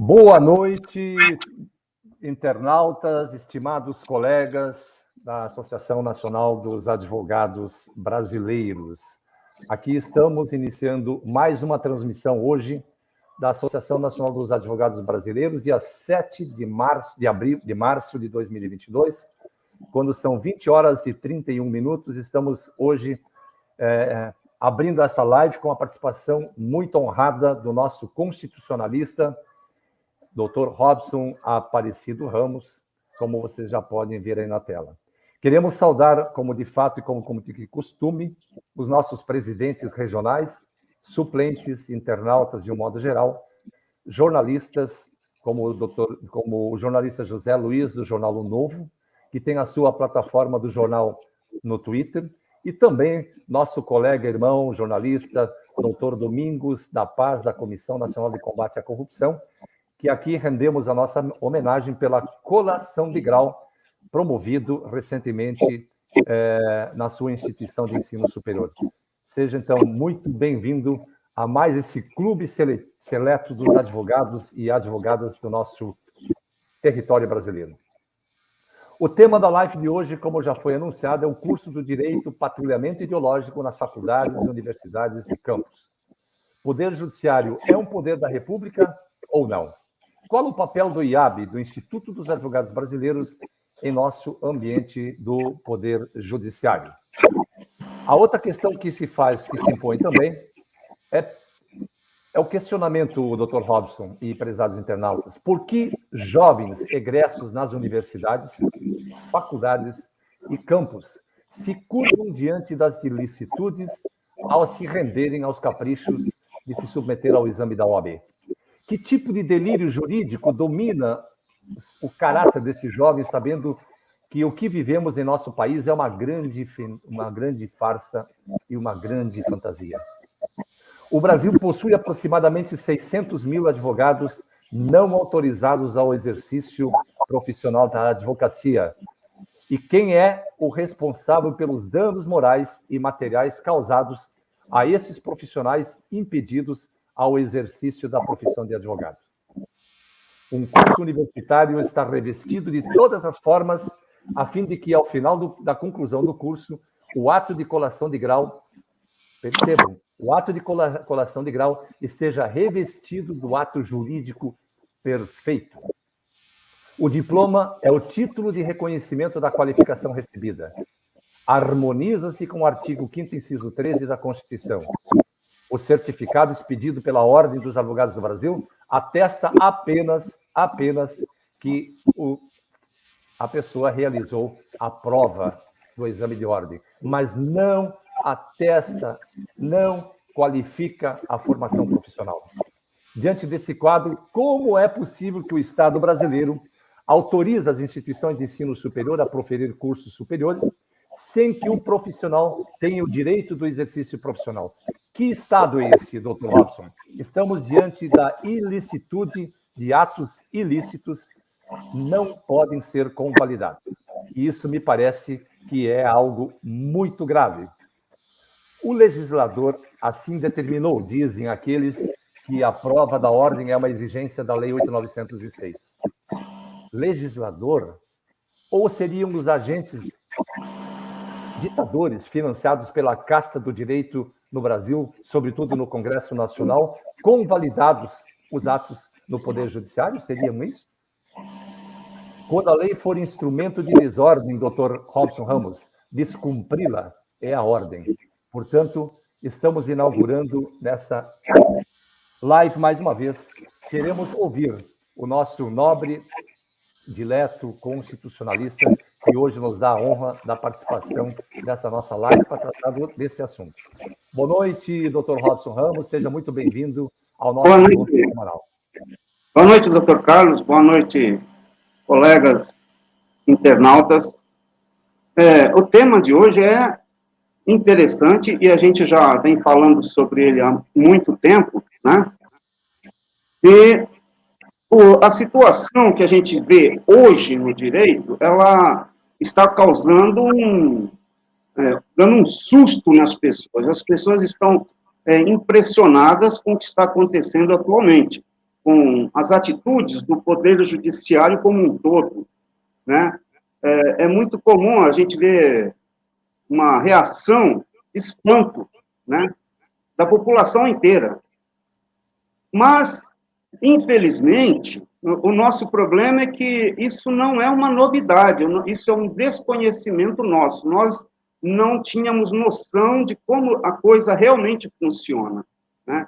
Boa noite, internautas, estimados colegas da Associação Nacional dos Advogados Brasileiros. Aqui estamos iniciando mais uma transmissão hoje da Associação Nacional dos Advogados Brasileiros, dia 7 de março de 2022, quando são 20 horas e 31 minutos. Estamos hoje abrindo essa live com a participação muito honrada do nosso constitucionalista, Dr. Robson Aparecido Ramos, como vocês já podem ver aí na tela. Queremos saudar, como de fato e como de costume, os nossos presidentes regionais, suplentes, internautas de um modo geral, jornalistas, como o jornalista José Luiz, do Jornal O Novo, que tem a sua plataforma do jornal no Twitter, e também nosso colega, irmão, jornalista, doutor Domingos da Paz, da Comissão Nacional de Combate à Corrupção, que aqui rendemos a nossa homenagem pela colação de grau promovido recentemente na sua instituição de ensino superior. Seja, então, muito bem-vindo a mais esse clube seleto dos advogados e advogadas do nosso território brasileiro. O tema da live de hoje, como já foi anunciado, é o curso do Direito Patrulhamento Ideológico nas faculdades, universidades e campos. Poder Judiciário é um poder da República ou não? Qual o papel do IAB, do Instituto dos Advogados Brasileiros, em nosso ambiente do Poder Judiciário? A outra questão que se impõe também, é o questionamento, Dr. Robson e prezados internautas. Por que jovens egressos nas universidades, faculdades e campos se curvam diante das ilicitudes ao se renderem aos caprichos de se submeter ao exame da OAB? Que tipo de delírio jurídico domina o caráter desses jovens, sabendo que o que vivemos em nosso país é uma grande farsa e uma grande fantasia? O Brasil possui aproximadamente 600 mil advogados não autorizados ao exercício profissional da advocacia. E quem é o responsável pelos danos morais e materiais causados a esses profissionais impedidos ao exercício da profissão de advogado? Um curso universitário está revestido de todas as formas, a fim de que, ao final da conclusão do curso, o ato de colação de grau, percebam, o ato de colação de grau esteja revestido do ato jurídico perfeito. O diploma é o título de reconhecimento da qualificação recebida. Harmoniza-se com o artigo 5º, inciso 13 da Constituição. O certificado expedido pela Ordem dos Advogados do Brasil atesta apenas que a pessoa realizou a prova do exame de ordem, mas não atesta, não qualifica a formação profissional. Diante desse quadro, como é possível que o Estado brasileiro autorize as instituições de ensino superior a proferir cursos superiores sem que o profissional tenha o direito do exercício profissional? Que Estado é esse, Dr. Robson? Estamos diante da ilicitude de atos ilícitos, não podem ser convalidados. E isso me parece que é algo muito grave. O legislador assim determinou, dizem aqueles que a prova da ordem é uma exigência da Lei 8.906. Legislador? Ou seriam os agentes ditadores financiados pela casta do direito no Brasil, sobretudo no Congresso Nacional, convalidados os atos no Poder Judiciário? Seriam isso? Quando a lei for instrumento de desordem, Dr. Robson Ramos, descumpri-la é a ordem. Portanto, estamos inaugurando nessa live mais uma vez. Queremos ouvir o nosso nobre, dileto constitucionalista, que hoje nos dá a honra da participação dessa nossa live para tratar desse assunto. Boa noite, Dr. Robson Ramos. Seja muito bem-vindo ao nosso encontro semanal. Boa noite, Dr. Carlos. Boa noite, colegas internautas. O tema de hoje é interessante e a gente já vem falando sobre ele há muito tempo, né? E a situação que a gente vê hoje no direito, ela está causando dando um susto nas pessoas. As pessoas estão impressionadas com o que está acontecendo atualmente. com as atitudes do Poder Judiciário como um todo, né? É muito comum a gente ver uma reação de espanto, né, da população inteira. Mas, infelizmente, o nosso problema é que isso não é uma novidade, isso é um desconhecimento nosso. Nós não tínhamos noção de como a coisa realmente funciona, né?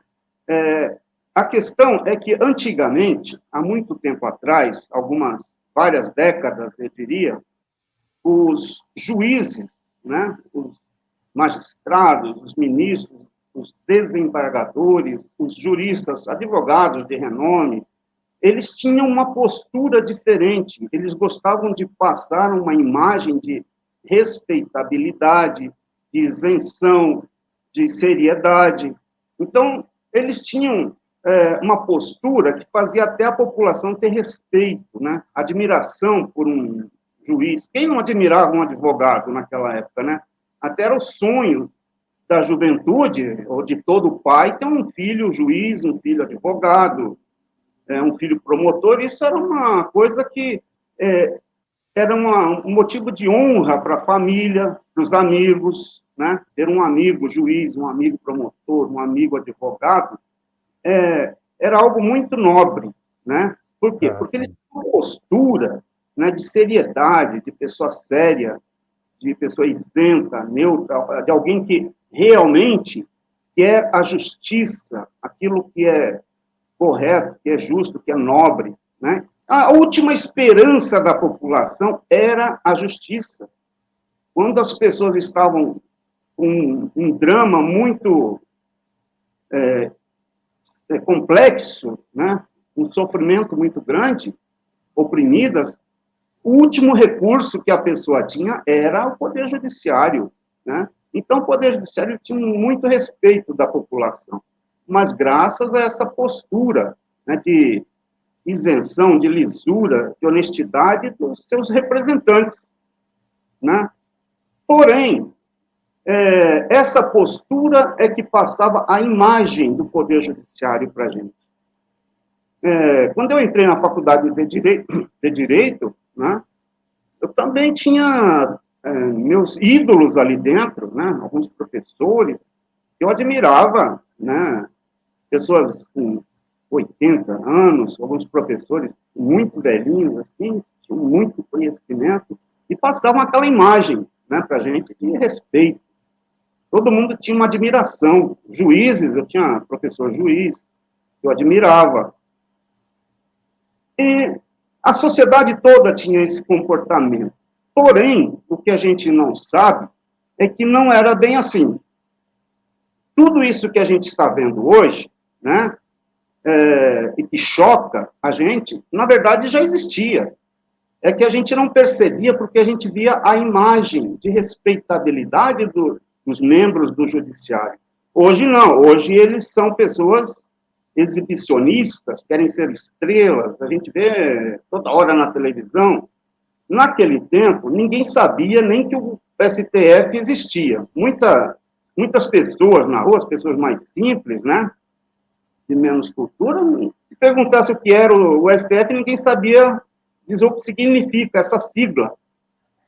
A questão é que, antigamente, há muito tempo atrás, várias décadas, eu diria, os juízes, né, os magistrados, os ministros, os desembargadores, os juristas, advogados de renome, eles tinham uma postura diferente, eles gostavam de passar uma imagem de respeitabilidade, de isenção, de seriedade. Então, eles tinham uma postura que fazia até a população ter respeito, né? Admiração por um juiz. Quem não admirava um advogado naquela época, né? Até era o sonho da juventude, ou de todo pai, ter um filho juiz, um filho advogado, um filho promotor. Isso era uma coisa que era um motivo de honra para a família, para os amigos, né? Ter um amigo juiz, um amigo promotor, um amigo advogado, era algo muito nobre, né? Por quê? Porque ele tinha uma postura, né, de seriedade, de pessoa séria, de pessoa isenta, neutra, de alguém que realmente quer a justiça, aquilo que é correto, que é justo, que é nobre, né? A última esperança da população era a justiça. Quando as pessoas estavam com um drama muito complexo, né? Um sofrimento muito grande, oprimidas, o último recurso que a pessoa tinha era o Poder Judiciário, né? Então, o Poder Judiciário tinha muito respeito da população, mas graças a essa postura, né, de isenção, de lisura, de honestidade dos seus representantes, né? Porém, essa postura é que passava a imagem do Poder Judiciário para a gente. Quando eu entrei na faculdade de Direito, né, eu também tinha meus ídolos ali dentro, né, alguns professores que eu admirava, né, pessoas com 80 anos, alguns professores muito velhinhos, assim, tinham muito conhecimento, e passavam aquela imagem, né, para a gente de respeito. Todo mundo tinha uma admiração. Juízes, eu tinha professor juiz, que eu admirava. E a sociedade toda tinha esse comportamento. Porém, o que a gente não sabe é que não era bem assim. Tudo isso que a gente está vendo hoje, né, e que choca a gente, na verdade já existia. É que a gente não percebia porque a gente via a imagem de respeitabilidade dos membros do judiciário. Hoje não, hoje eles são pessoas exibicionistas, querem ser estrelas, a gente vê toda hora na televisão. Naquele tempo, ninguém sabia nem que o STF existia. Muitas pessoas na rua, as pessoas mais simples, né, de menos cultura, se perguntasse o que era o STF, ninguém sabia dizer o que significa essa sigla.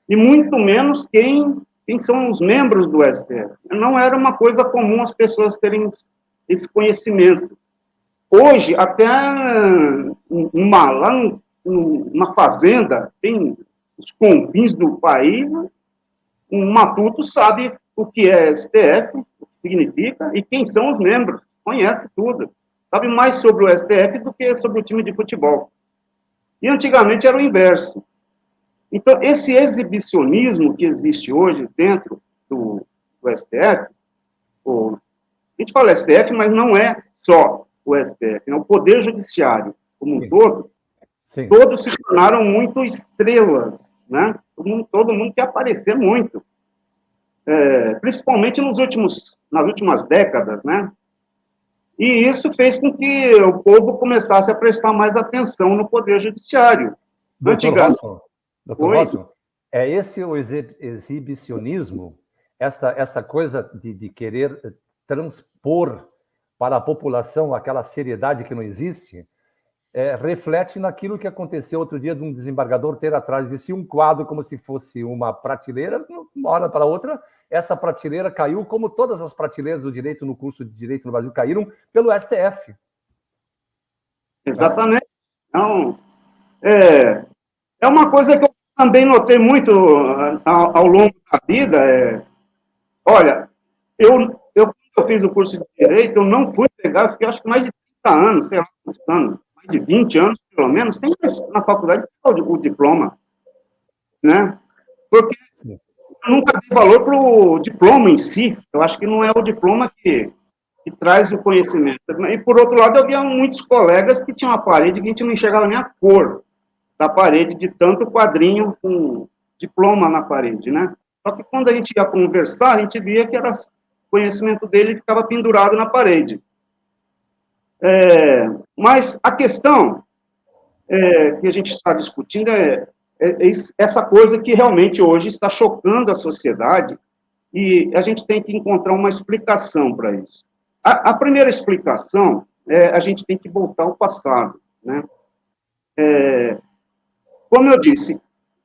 E muito menos quem são os membros do STF. Não era uma coisa comum as pessoas terem esse conhecimento. Hoje, até lá numa fazenda, tem os confins do país, um matuto sabe o que é STF, o que significa, e quem são os membros, conhece tudo. Sabe mais sobre o STF do que sobre o time de futebol. E antigamente era o inverso. Então, esse exibicionismo que existe hoje dentro do STF, a gente fala STF, mas não é só o STF, é o Poder Judiciário como um todo. Sim. Todos se tornaram muito estrelas, né? Todo mundo quer aparecer muito, principalmente nas últimas décadas, né? E isso fez com que o povo começasse a prestar mais atenção no Poder Judiciário. Doutor Watson, é esse o exibicionismo, essa coisa de querer transpor para a população aquela seriedade que não existe? reflete naquilo que aconteceu outro dia de um desembargador ter atrás de si um quadro como se fosse uma prateleira, uma hora para outra, essa prateleira caiu, como todas as prateleiras do direito no curso de Direito no Brasil caíram, pelo STF. Exatamente. Então, é uma coisa que eu também notei muito ao longo da vida. Olha, quando eu fiz o curso de Direito, eu não fui pegar, fiquei acho que mais de 30 anos, sei lá, anos, mais de 20 anos, pelo menos, tem na faculdade o diploma, né? Porque eu nunca dei valor para o diploma em si. Eu acho que não é o diploma que traz o conhecimento. E, por outro lado, eu via muitos colegas que tinham uma parede que a gente não enxergava nem a cor da parede, de tanto quadrinho com diploma na parede, né? Só que quando a gente ia conversar, a gente via que era o conhecimento dele ficava pendurado na parede. Mas a questão que a gente está discutindo é essa coisa que realmente hoje está chocando a sociedade e a gente tem que encontrar uma explicação para isso. A primeira explicação a gente tem que voltar ao passado, né? Como eu disse,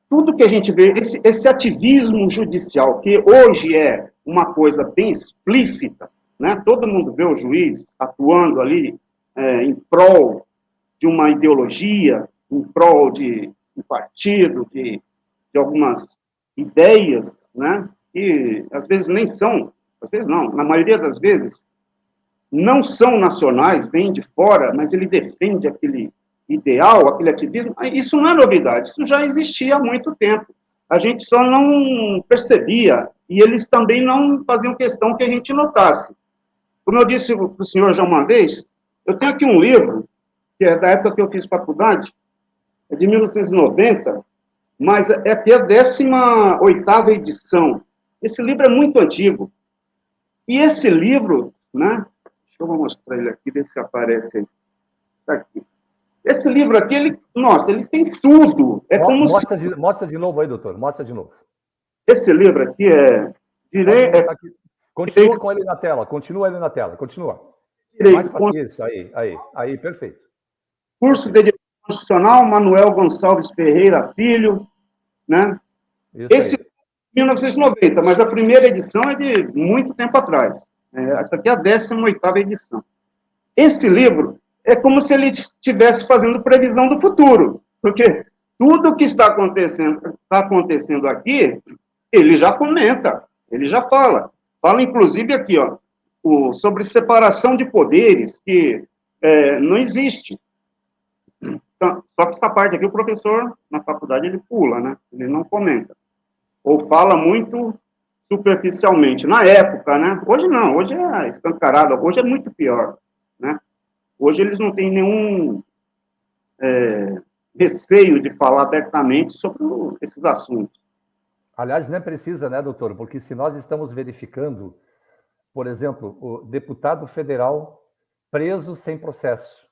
tudo que a gente vê, esse ativismo judicial, que hoje é uma coisa bem explícita, né? Todo mundo vê o juiz atuando ali em prol de uma ideologia, em prol de um partido, de algumas ideias, né? Que às vezes nem são, às vezes não, na maioria das vezes, não são nacionais, vêm de fora, mas ele defende aquele ideal, aquele ativismo. Isso não é novidade, isso já existia há muito tempo. A gente só não percebia, e eles também não faziam questão que a gente notasse. Como eu disse para o senhor já uma vez, eu tenho aqui um livro, que é da época que eu fiz faculdade, é de 1990, mas é até a 18ª edição. Esse livro é muito antigo. E esse livro, né? Deixa eu mostrar ele aqui, ver se aparece aí. Está aqui. Esse livro aqui, ele tem tudo. Mostra de novo aí, doutor. Mostra de novo. Esse livro aqui Continua com ele na tela. Continua ele na tela. Continua. Mais para isso. Aí, perfeito. Curso de Direito Constitucional, Manuel Gonçalves Ferreira Filho, né? Esse é 1990, mas a primeira edição é de muito tempo atrás. Essa aqui é a 18ª edição. Esse livro é como se ele estivesse fazendo previsão do futuro, porque tudo que está acontecendo aqui, ele já comenta, ele já fala. Fala, inclusive, aqui, ó, sobre separação de poderes, que não existe. Então, só que essa parte aqui, o professor, na faculdade, ele pula, né? Ele não comenta. Ou fala muito superficialmente. Na época, né? Hoje não, hoje é escancarado, hoje é muito pior, né? Hoje eles não têm nenhum receio de falar abertamente sobre esses assuntos. Aliás, nem precisa, né, doutor? Porque se nós estamos verificando, por exemplo, o deputado federal preso sem processo,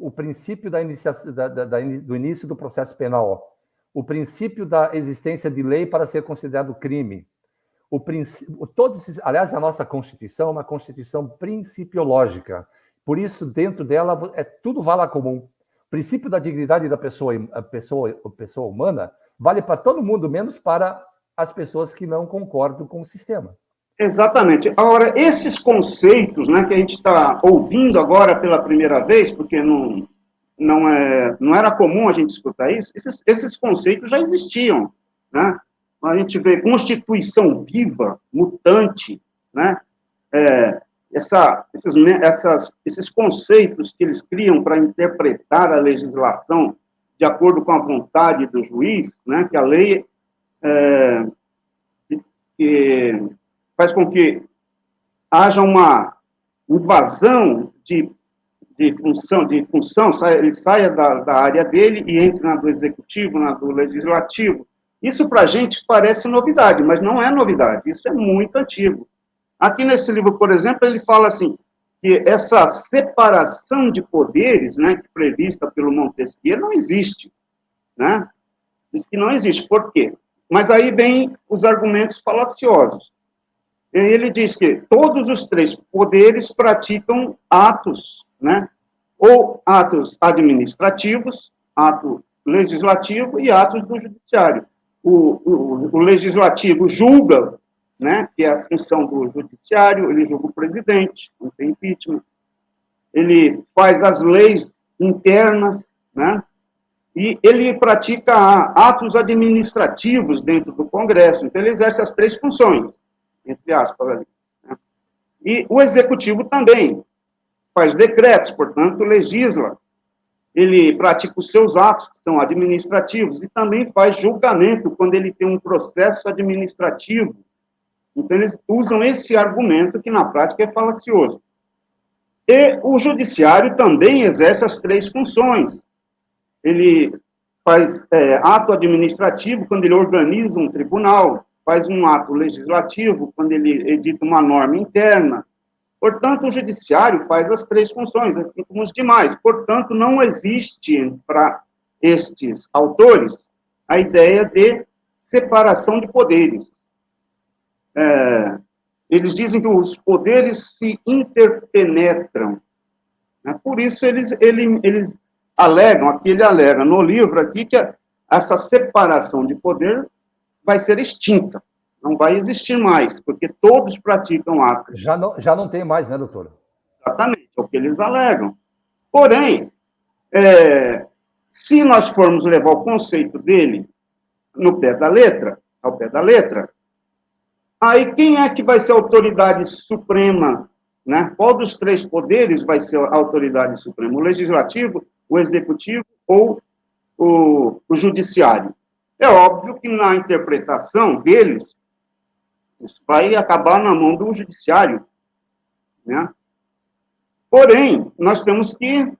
o princípio do início do processo penal, o princípio da existência de lei para ser considerado crime, aliás, a nossa Constituição é uma Constituição principiológica, por isso, dentro dela, tudo vala comum. O princípio da dignidade da pessoa humana vale para todo mundo, menos para as pessoas que não concordam com o sistema. Exatamente. Agora, esses conceitos, né, que a gente está ouvindo agora pela primeira vez, porque não era comum a gente escutar isso, esses conceitos já existiam, né? A gente vê Constituição viva, mutante, né? Esses conceitos que eles criam para interpretar a legislação de acordo com a vontade do juiz, né? Que a lei que faz com que haja uma invasão de função, ele saia da área dele e entre na do executivo, na do legislativo. Isso para a gente parece novidade, mas não é novidade, isso é muito antigo. Aqui nesse livro, por exemplo, ele fala assim, que essa separação de poderes, né, prevista pelo Montesquieu, não existe, né? Diz que não existe. Por quê? Mas aí vem os argumentos falaciosos. Ele diz que todos os três poderes praticam atos, né, ou atos administrativos, ato legislativo e atos do judiciário. O legislativo julga, né, que é a função do judiciário, ele julga o presidente, não tem impeachment, ele faz as leis internas, né, e ele pratica atos administrativos dentro do Congresso, então ele exerce as três funções, entre aspas, ali, né? E o executivo também faz decretos, portanto, legisla, ele pratica os seus atos, que são administrativos, e também faz julgamento quando ele tem um processo administrativo. Então, eles usam esse argumento, que na prática é falacioso. E o judiciário também exerce as três funções. Ele faz ato administrativo quando ele organiza um tribunal, faz um ato legislativo quando ele edita uma norma interna. Portanto, o judiciário faz as três funções, assim como os demais. Portanto, não existe para estes autores a ideia de separação de poderes. Eles dizem que os poderes se interpenetram, né? Por isso, eles alegam, aqui ele alega no livro aqui, que essa separação de poder vai ser extinta, não vai existir mais, porque todos praticam atos. Já não tem mais, né, doutor? Exatamente, é o que eles alegam. Porém, se nós formos levar o conceito dele no pé da letra, ao pé da letra, aí quem é que vai ser a autoridade suprema, né? Qual dos três poderes vai ser a autoridade suprema? O legislativo, o executivo ou o judiciário? É óbvio que na interpretação deles, isso vai acabar na mão do judiciário, né? Porém, nós temos que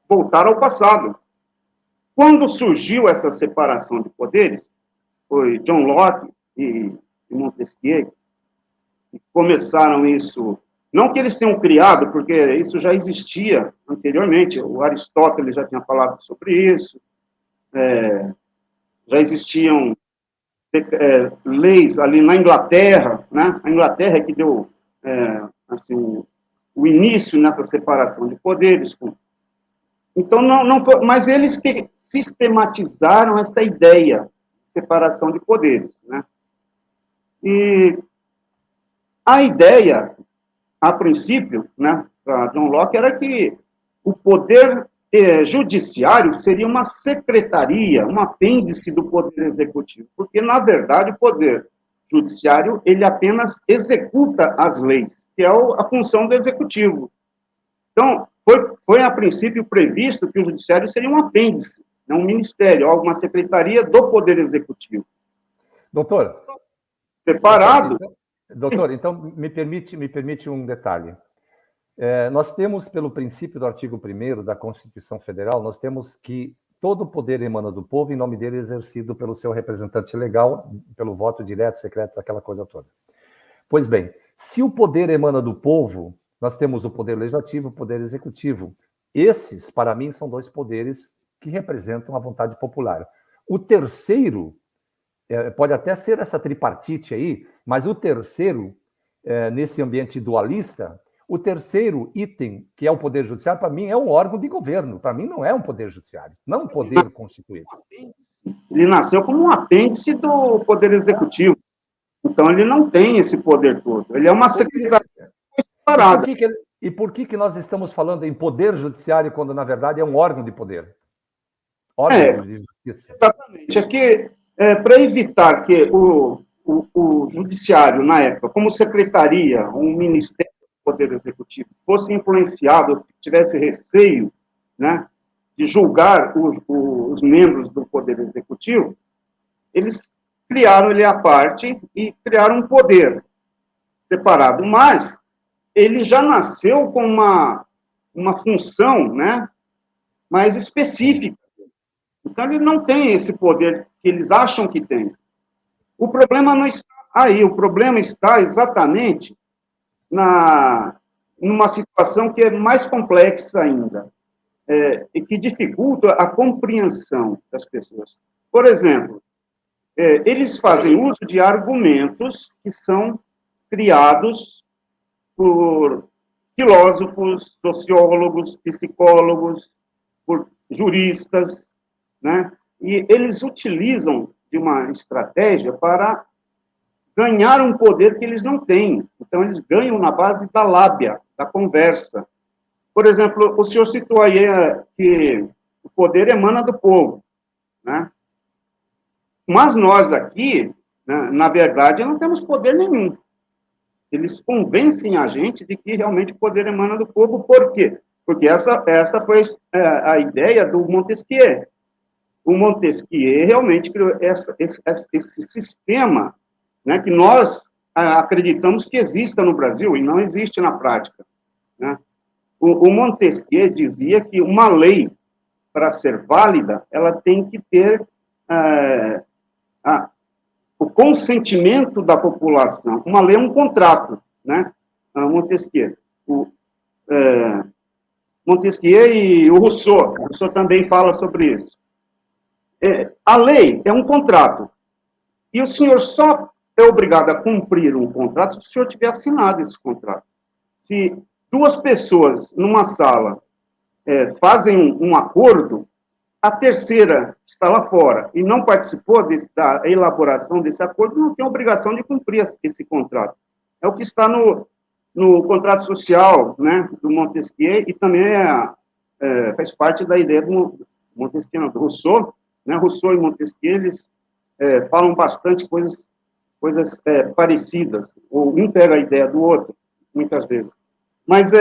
voltar ao passado. Quando surgiu essa separação de poderes, foi John Locke e Montesquieu que começaram isso. Não que eles tenham criado, porque isso já existia anteriormente. O Aristóteles já tinha falado sobre isso. Já existiam leis ali na Inglaterra, né? A Inglaterra é que deu assim, o início nessa separação de poderes. Então, mas eles que sistematizaram essa ideia de separação de poderes, né? E a ideia, a princípio, né, para John Locke, era que o poder judiciário seria uma secretaria, um apêndice do poder executivo, porque, na verdade, o poder judiciário, ele apenas executa as leis, que é a função do executivo. Então, foi a princípio previsto que o judiciário seria um apêndice, né, um ministério, uma secretaria do poder executivo. Doutor, separado. Doutor, então me permite um detalhe. Nós temos, pelo princípio do artigo 1º da Constituição Federal, nós temos que todo o poder emana do povo, em nome dele exercido pelo seu representante legal, pelo voto direto, secreto, aquela coisa toda. Pois bem, se o poder emana do povo, nós temos o poder legislativo e o poder executivo. Esses, para mim, são dois poderes que representam a vontade popular. O terceiro, pode até ser essa tripartite aí, mas o terceiro, nesse ambiente dualista, o terceiro item, que é o poder judiciário, para mim é um órgão de governo, para mim não é um poder judiciário, não um poder constituído. Ele nasceu como um apêndice do poder executivo, então ele não tem esse poder todo, ele é uma secretaria separada. E por que nós estamos falando em poder judiciário, quando na verdade é um órgão de poder? Órgão de justiça. Exatamente, é que para evitar que o judiciário, na época, como secretaria, um ministério do Poder Executivo, fosse influenciado, tivesse receio, né, de julgar os membros do Poder Executivo, eles criaram ele à parte e criaram um poder separado. Mas ele já nasceu com uma função, né, mais específica. Então, ele não tem esse poder que eles acham que tem. O problema não está aí, o problema está exatamente numa situação que é mais complexa ainda, e que dificulta a compreensão das pessoas. Por exemplo, eles fazem uso de argumentos que são criados filósofos, sociólogos, psicólogos, por juristas, né? E eles utilizam de uma estratégia para ganhar um poder que eles não têm. Então, eles ganham na base da lábia, da conversa. Por exemplo, o senhor citou aí que o poder emana do povo, né? Mas nós aqui, né, na verdade, não temos poder nenhum. Eles convencem a gente de que realmente o poder emana do povo. Por quê? Porque essa foi a ideia do Montesquieu. O Montesquieu realmente criou esse sistema, né, que nós acreditamos que exista no Brasil e não existe na prática, né? O Montesquieu dizia que uma lei, para ser válida, ela tem que ter o consentimento da população. Uma lei é um contrato, né? Montesquieu. Montesquieu e o Rousseau também fala sobre isso. A lei é um contrato. E o senhor só é obrigado a cumprir um contrato se o senhor tiver assinado esse contrato. Se duas pessoas numa sala fazem um acordo, a terceira está lá fora e não participou da elaboração desse acordo, não tem obrigação de cumprir esse contrato. É o que está no contrato social, né, do Montesquieu, e também faz parte da ideia do Montesquieu, do Rousseau, né? Rousseau e Montesquieu, eles falam bastante coisas parecidas, ou um pega a ideia do outro, muitas vezes. Mas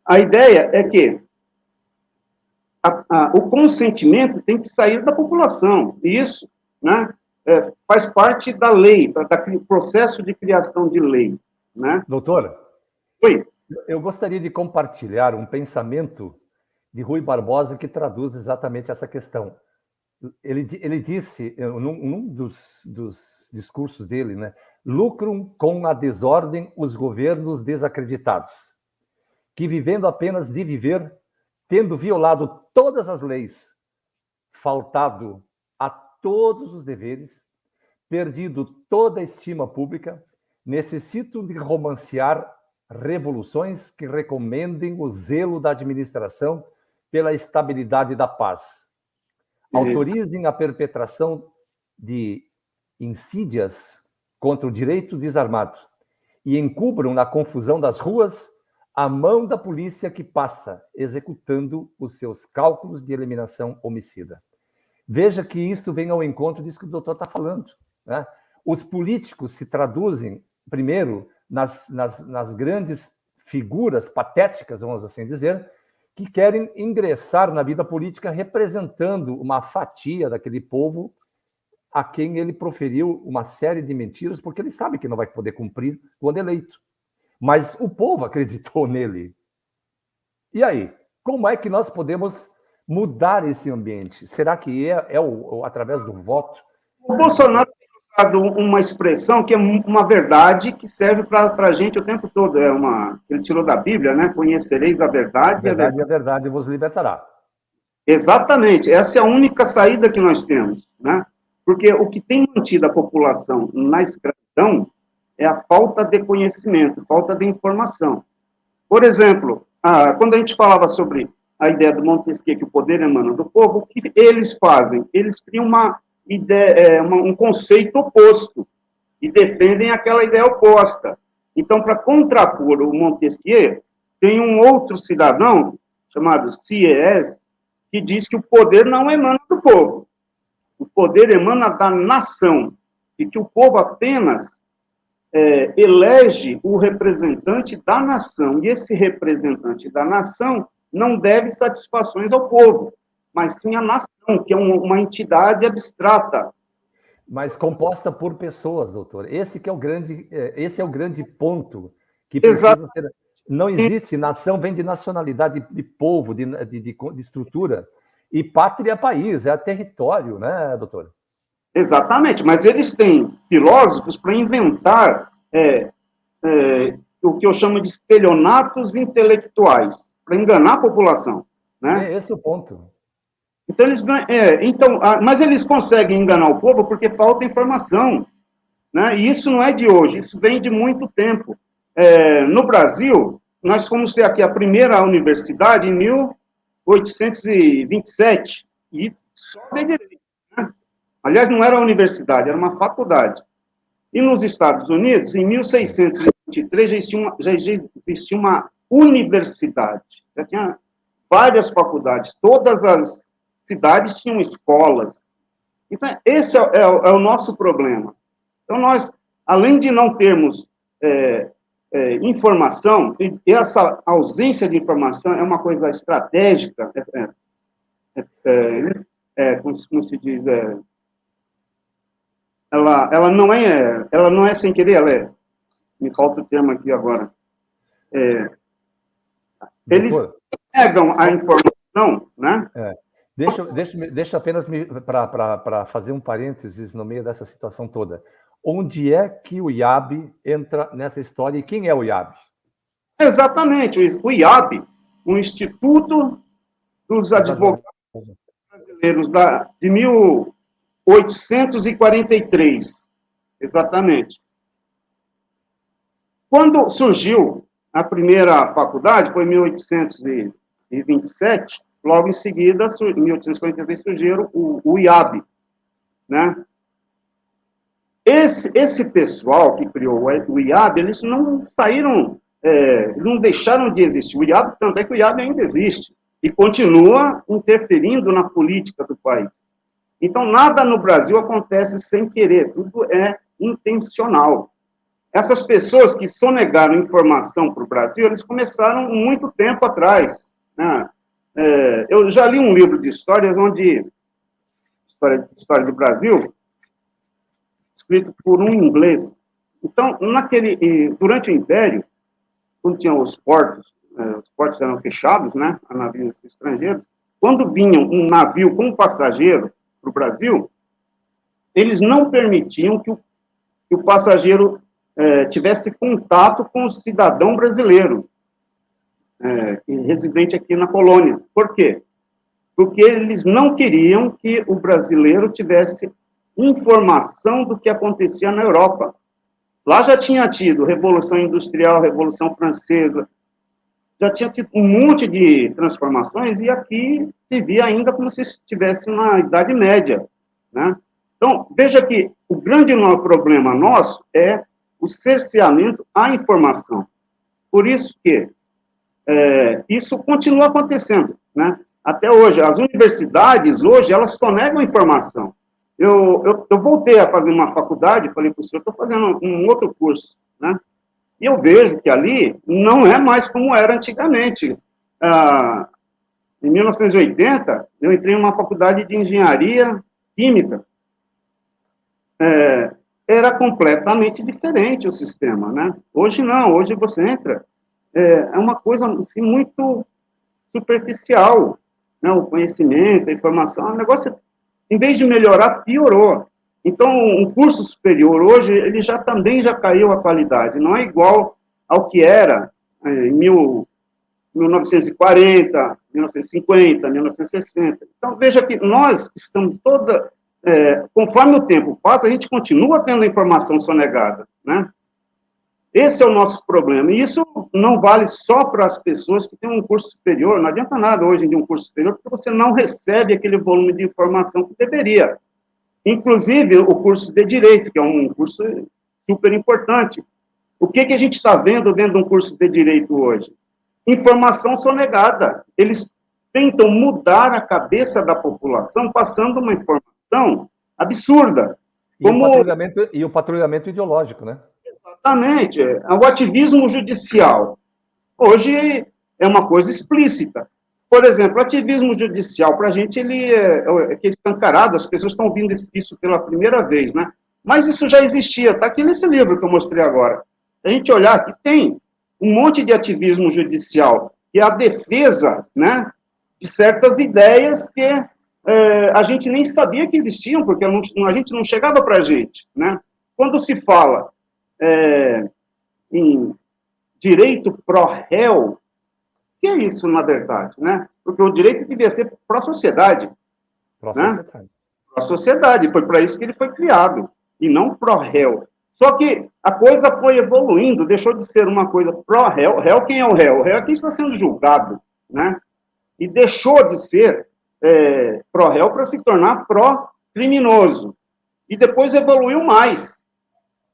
a ideia é que o consentimento tem que sair da população, e isso, né, faz parte da lei, do processo de criação de lei, né? Doutor, Oi. Eu gostaria de compartilhar um pensamento de Rui Barbosa que traduz exatamente essa questão. Ele disse, num dos discursos dele, né, lucram com a desordem os governos desacreditados, que vivendo apenas de viver, tendo violado todas as leis, faltado a todos os deveres, perdido toda a estima pública, necessitam de romancear revoluções que recomendem o zelo da administração pela estabilidade da paz. Autorizem a perpetração de insídias contra o direito desarmado e encubram na confusão das ruas a mão da polícia que passa, executando os seus cálculos de eliminação homicida. Veja que isto vem ao encontro disso que o doutor está falando, né? Os políticos se traduzem, primeiro, nas grandes figuras patéticas, vamos assim dizer, que querem ingressar na vida política representando uma fatia daquele povo a quem ele proferiu uma série de mentiras, porque ele sabe que não vai poder cumprir quando eleito. Mas o povo acreditou nele. E aí? Como é que nós podemos mudar esse ambiente? Será que através do voto? O Bolsonaro tem usado uma expressão que é uma verdade que serve para a gente o tempo todo. Ele tirou da Bíblia, né? Conhecereis a verdade. A verdade vos libertará. Exatamente. Essa é a única saída que nós temos, né? Porque o que tem mantido a população na escravidão é a falta de conhecimento, falta de informação. Por exemplo, quando a gente falava sobre a ideia do Montesquieu, que o poder emana do povo, o que eles fazem? Eles criam uma ideia, um conceito oposto e defendem aquela ideia oposta. Então, para contrapor o Montesquieu, tem um outro cidadão, chamado Sieyès, que diz que o poder não emana do povo. O poder emana da nação, e que o povo apenas elege o representante da nação, e esse representante da nação não deve satisfações ao povo, mas sim à nação, que é uma entidade abstrata. Mas composta por pessoas, doutor. Esse é o grande ponto que precisa ser... Não existe nação, vem de nacionalidade, de povo, de estrutura. E pátria é país, é território, né, doutor? Exatamente, mas eles têm filósofos para inventar o que eu chamo de estelionatos intelectuais, para enganar a população, né? Esse é o ponto. Então, mas eles conseguem enganar o povo porque falta informação, né? E isso não é de hoje, isso vem de muito tempo. No Brasil, nós fomos ter aqui a primeira universidade em 1827, e só de direito, né? Aliás, não era universidade, era uma faculdade. E nos Estados Unidos, em 1623, já existia uma universidade, já tinha várias faculdades, todas as cidades tinham escolas. Então, esse é o nosso problema. Então, nós, além de não termos informação, e essa ausência de informação é uma coisa estratégica, como se diz, ela não é sem querer, me falta o termo aqui agora. Eles pegam a informação, né? Deixa apenas para fazer um parênteses no meio dessa situação toda. Onde é que o IAB entra nessa história e quem é o IAB? Exatamente, o IAB, o Instituto dos Advogados Brasileiros de 1843, exatamente. Quando surgiu a primeira faculdade, foi em 1827, logo em seguida, em 1843, surgiu o IAB, né? Esse pessoal que criou o IAB, eles não saíram, não deixaram de existir. O IAB, tanto é que o IAB ainda existe e continua interferindo na política do país. Então, nada no Brasil acontece sem querer, tudo é intencional. Essas pessoas que sonegaram informação para o Brasil, eles começaram muito tempo atrás, né? Eu já li um livro de histórias história do Brasil, escrito por um inglês. Então, durante o Império, quando tinham os portos eram fechados, né, a navios estrangeiros, quando vinha um navio com um passageiro para o Brasil, eles não permitiam que o passageiro tivesse contato com o cidadão brasileiro, residente aqui na colônia. Por quê? Porque eles não queriam que o brasileiro tivesse informação do que acontecia na Europa. Lá já tinha tido Revolução Industrial, Revolução Francesa, já tinha tido um monte de transformações, e aqui vivia ainda como se estivesse na Idade Média, né? Então, veja que o grande problema nosso é o cerceamento à informação. Por isso que isso continua acontecendo, né? Até hoje, as universidades, hoje, elas sonegam informação. Eu voltei a fazer uma faculdade, falei para o senhor, estou fazendo um outro curso, né? E eu vejo que ali não é mais como era antigamente. Em 1980, eu entrei em uma faculdade de engenharia química. Era completamente diferente o sistema, né? Hoje não, hoje você entra, é uma coisa assim, muito superficial, né? O conhecimento, a informação, o negócio, em vez de melhorar, piorou. Então, um curso superior hoje, ele também já caiu a qualidade, não é igual ao que era em 1940, 1950, 1960. Então, veja que nós estamos conforme o tempo passa, a gente continua tendo a informação sonegada, né? Esse é o nosso problema, e isso não vale só para as pessoas que têm um curso superior, não adianta nada hoje de um curso superior, porque você não recebe aquele volume de informação que deveria. Inclusive, o curso de Direito, que é um curso super importante. O que a gente está vendo dentro de um curso de Direito hoje? Informação sonegada. Eles tentam mudar a cabeça da população passando uma informação absurda. E o patrulhamento ideológico, né? Exatamente. O ativismo judicial. Hoje é uma coisa explícita. Por exemplo, o ativismo judicial, para a gente, ele é escancarado, as pessoas estão ouvindo isso pela primeira vez, né? Mas isso já existia, está aqui nesse livro que eu mostrei agora. A gente olhar aqui, tem um monte de ativismo judicial, que é a defesa, né, de certas ideias que a gente nem sabia que existiam, porque a gente não chegava para a gente, né? Quando se fala em direito pró-réu, o que é isso, na verdade, né? Porque o direito devia ser pró-sociedade. Pró-sociedade. Né? Pró-sociedade. Foi para isso que ele foi criado, e não pró-réu. Só que a coisa foi evoluindo, deixou de ser uma coisa pró-réu. Réu, quem é o réu? O réu é quem está sendo julgado, né? E deixou de ser pró-réu para se tornar pró-criminoso. E depois evoluiu mais,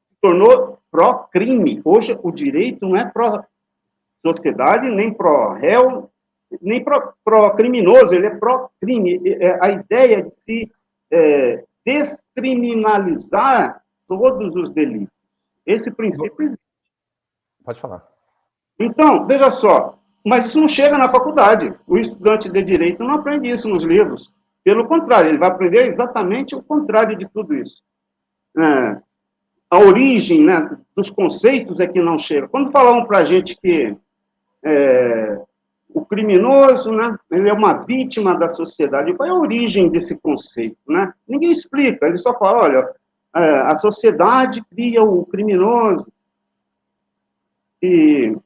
se tornou pró-crime. Hoje o direito não é pró-sociedade, nem pró-réu, nem pró-criminoso, ele é pró-crime. A ideia de se descriminalizar todos os delitos. Esse princípio existe. Pode falar. Então, veja só, mas isso não chega na faculdade. O estudante de direito não aprende isso nos livros. Pelo contrário, ele vai aprender exatamente o contrário de tudo isso. A origem, né, dos conceitos é que não chega. Quando falavam para a gente que o criminoso, né, ele é uma vítima da sociedade, qual é a origem desse conceito? Né? Ninguém explica, ele só fala, olha, a sociedade cria o criminoso, e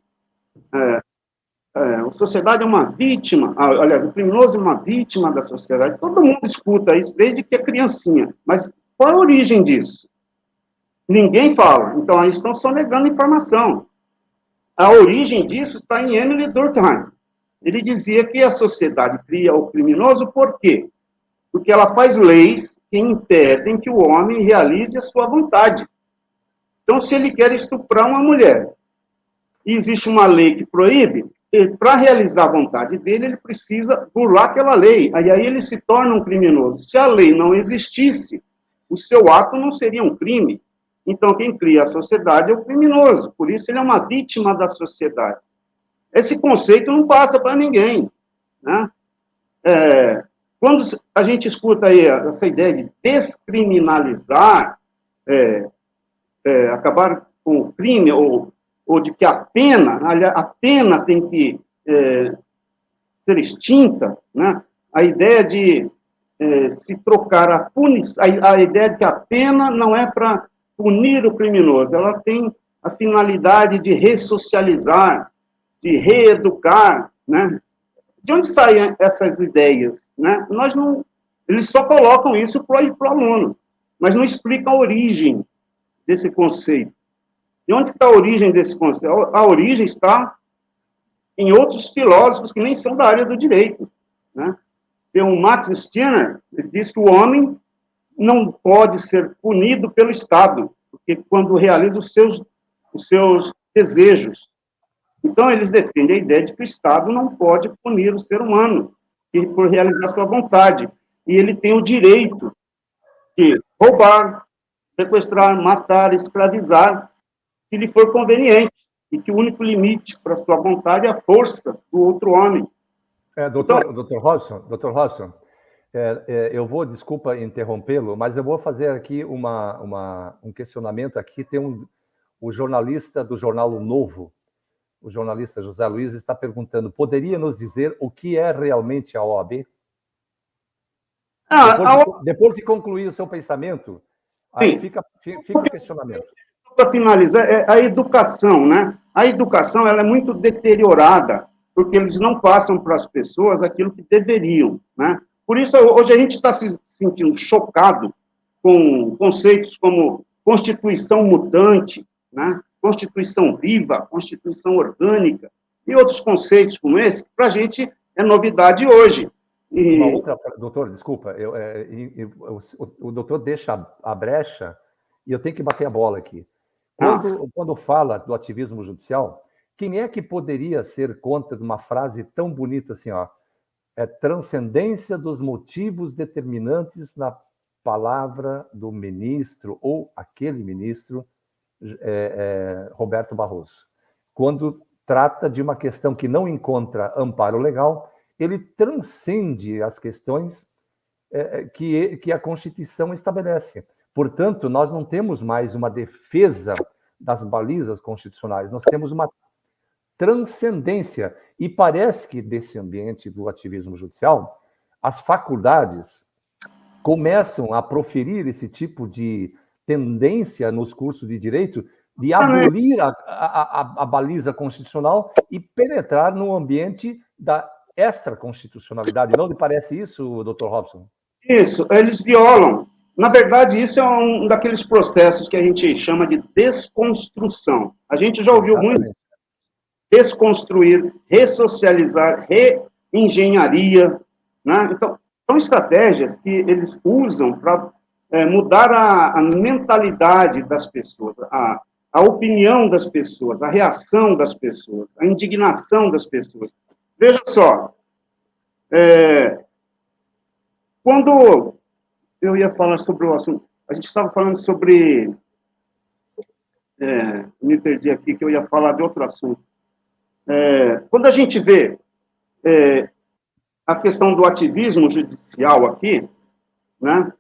a sociedade é uma vítima, aliás, o criminoso é uma vítima da sociedade. Todo mundo escuta isso desde que é criancinha, mas qual é a origem disso? Ninguém fala, então eles estão só negando informação. A origem disso está em Emile Durkheim. Ele dizia que a sociedade cria o criminoso por quê? Porque ela faz leis que impedem que o homem realize a sua vontade. Então, se ele quer estuprar uma mulher, e existe uma lei que proíbe, para realizar a vontade dele, ele precisa burlar aquela lei. Aí ele se torna um criminoso. Se a lei não existisse, o seu ato não seria um crime. Então, quem cria a sociedade é o criminoso. Por isso, ele é uma vítima da sociedade. Esse conceito não passa para ninguém. Né? Quando a gente escuta aí essa ideia de descriminalizar, acabar com o crime, ou de que a pena tem que ser extinta, né? A ideia de se trocar a punição, a ideia de que a pena não é para punir o criminoso, ela tem a finalidade de ressocializar, de reeducar, né? De onde saem essas ideias? Né? Eles só colocam isso para o aluno, mas não explicam a origem desse conceito. De onde está a origem desse conceito? A origem está em outros filósofos que nem são da área do direito. Né? Tem o Max Stirner, ele diz que o homem não pode ser punido pelo Estado, porque quando realiza os seus desejos. Então, eles defendem a ideia de que o Estado não pode punir o ser humano por realizar sua vontade. E ele tem o direito de roubar, sequestrar, matar, escravizar, se lhe for conveniente. E que o único limite para a sua vontade é a força do outro homem. Dr. Robson, eu vou, desculpa interrompê-lo, mas eu vou fazer aqui um questionamento aqui. Tem o jornalista do jornal O Novo, o jornalista José Luiz, está perguntando, poderia nos dizer o que é realmente a OAB? Depois de concluir o seu pensamento, aí fica o questionamento. Para finalizar, a educação, né? A educação ela é muito deteriorada, porque eles não passam para as pessoas aquilo que deveriam, né? Por isso, hoje a gente está se sentindo chocado com conceitos como Constituição mutante, né? Constituição viva, Constituição orgânica, e outros conceitos como esse, que para a gente é novidade hoje. Uma outra, doutor, desculpa, o doutor deixa a brecha e eu tenho que bater a bola aqui. Quando fala do ativismo judicial, quem é que poderia ser contra de uma frase tão bonita assim, ó, transcendência dos motivos determinantes na palavra do ministro ou aquele ministro Roberto Barroso. Quando trata de uma questão que não encontra amparo legal, ele transcende as questões que a Constituição estabelece. Portanto, nós não temos mais uma defesa das balizas constitucionais, nós temos uma transcendência. E parece que, desse ambiente do ativismo judicial, as faculdades começam a proferir esse tipo de tendência nos cursos de direito de abolir a baliza constitucional e penetrar no ambiente da extraconstitucionalidade. Não lhe parece isso, doutor Robson? Isso, eles violam Na verdade, isso é um daqueles processos que a gente chama de desconstrução. A gente já ouviu muito desconstruir, ressocializar, reengenharia, né? Então, são estratégias que eles usam para mudar a mentalidade das pessoas, a opinião das pessoas, a reação das pessoas, a indignação das pessoas. Veja só, quando eu ia falar sobre o assunto, a gente estava falando sobre... me perdi aqui, que eu ia falar de outro assunto. Quando a gente vê a questão do ativismo judicial aqui, né,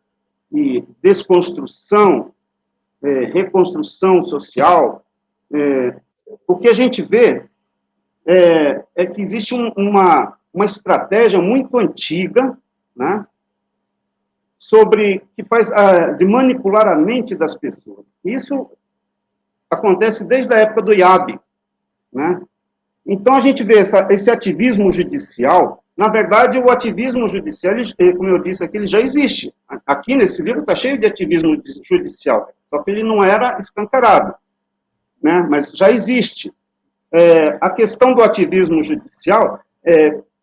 e desconstrução, reconstrução social, o que a gente vê é que existe uma estratégia muito antiga, né, que faz de manipular a mente das pessoas. Isso acontece desde a época do IAB, né? Então, a gente vê esse ativismo judicial. Na verdade, o ativismo judicial, como eu disse aqui, ele já existe. Aqui nesse livro está cheio de ativismo judicial, só que ele não era escancarado, né? Mas já existe. A questão do ativismo judicial,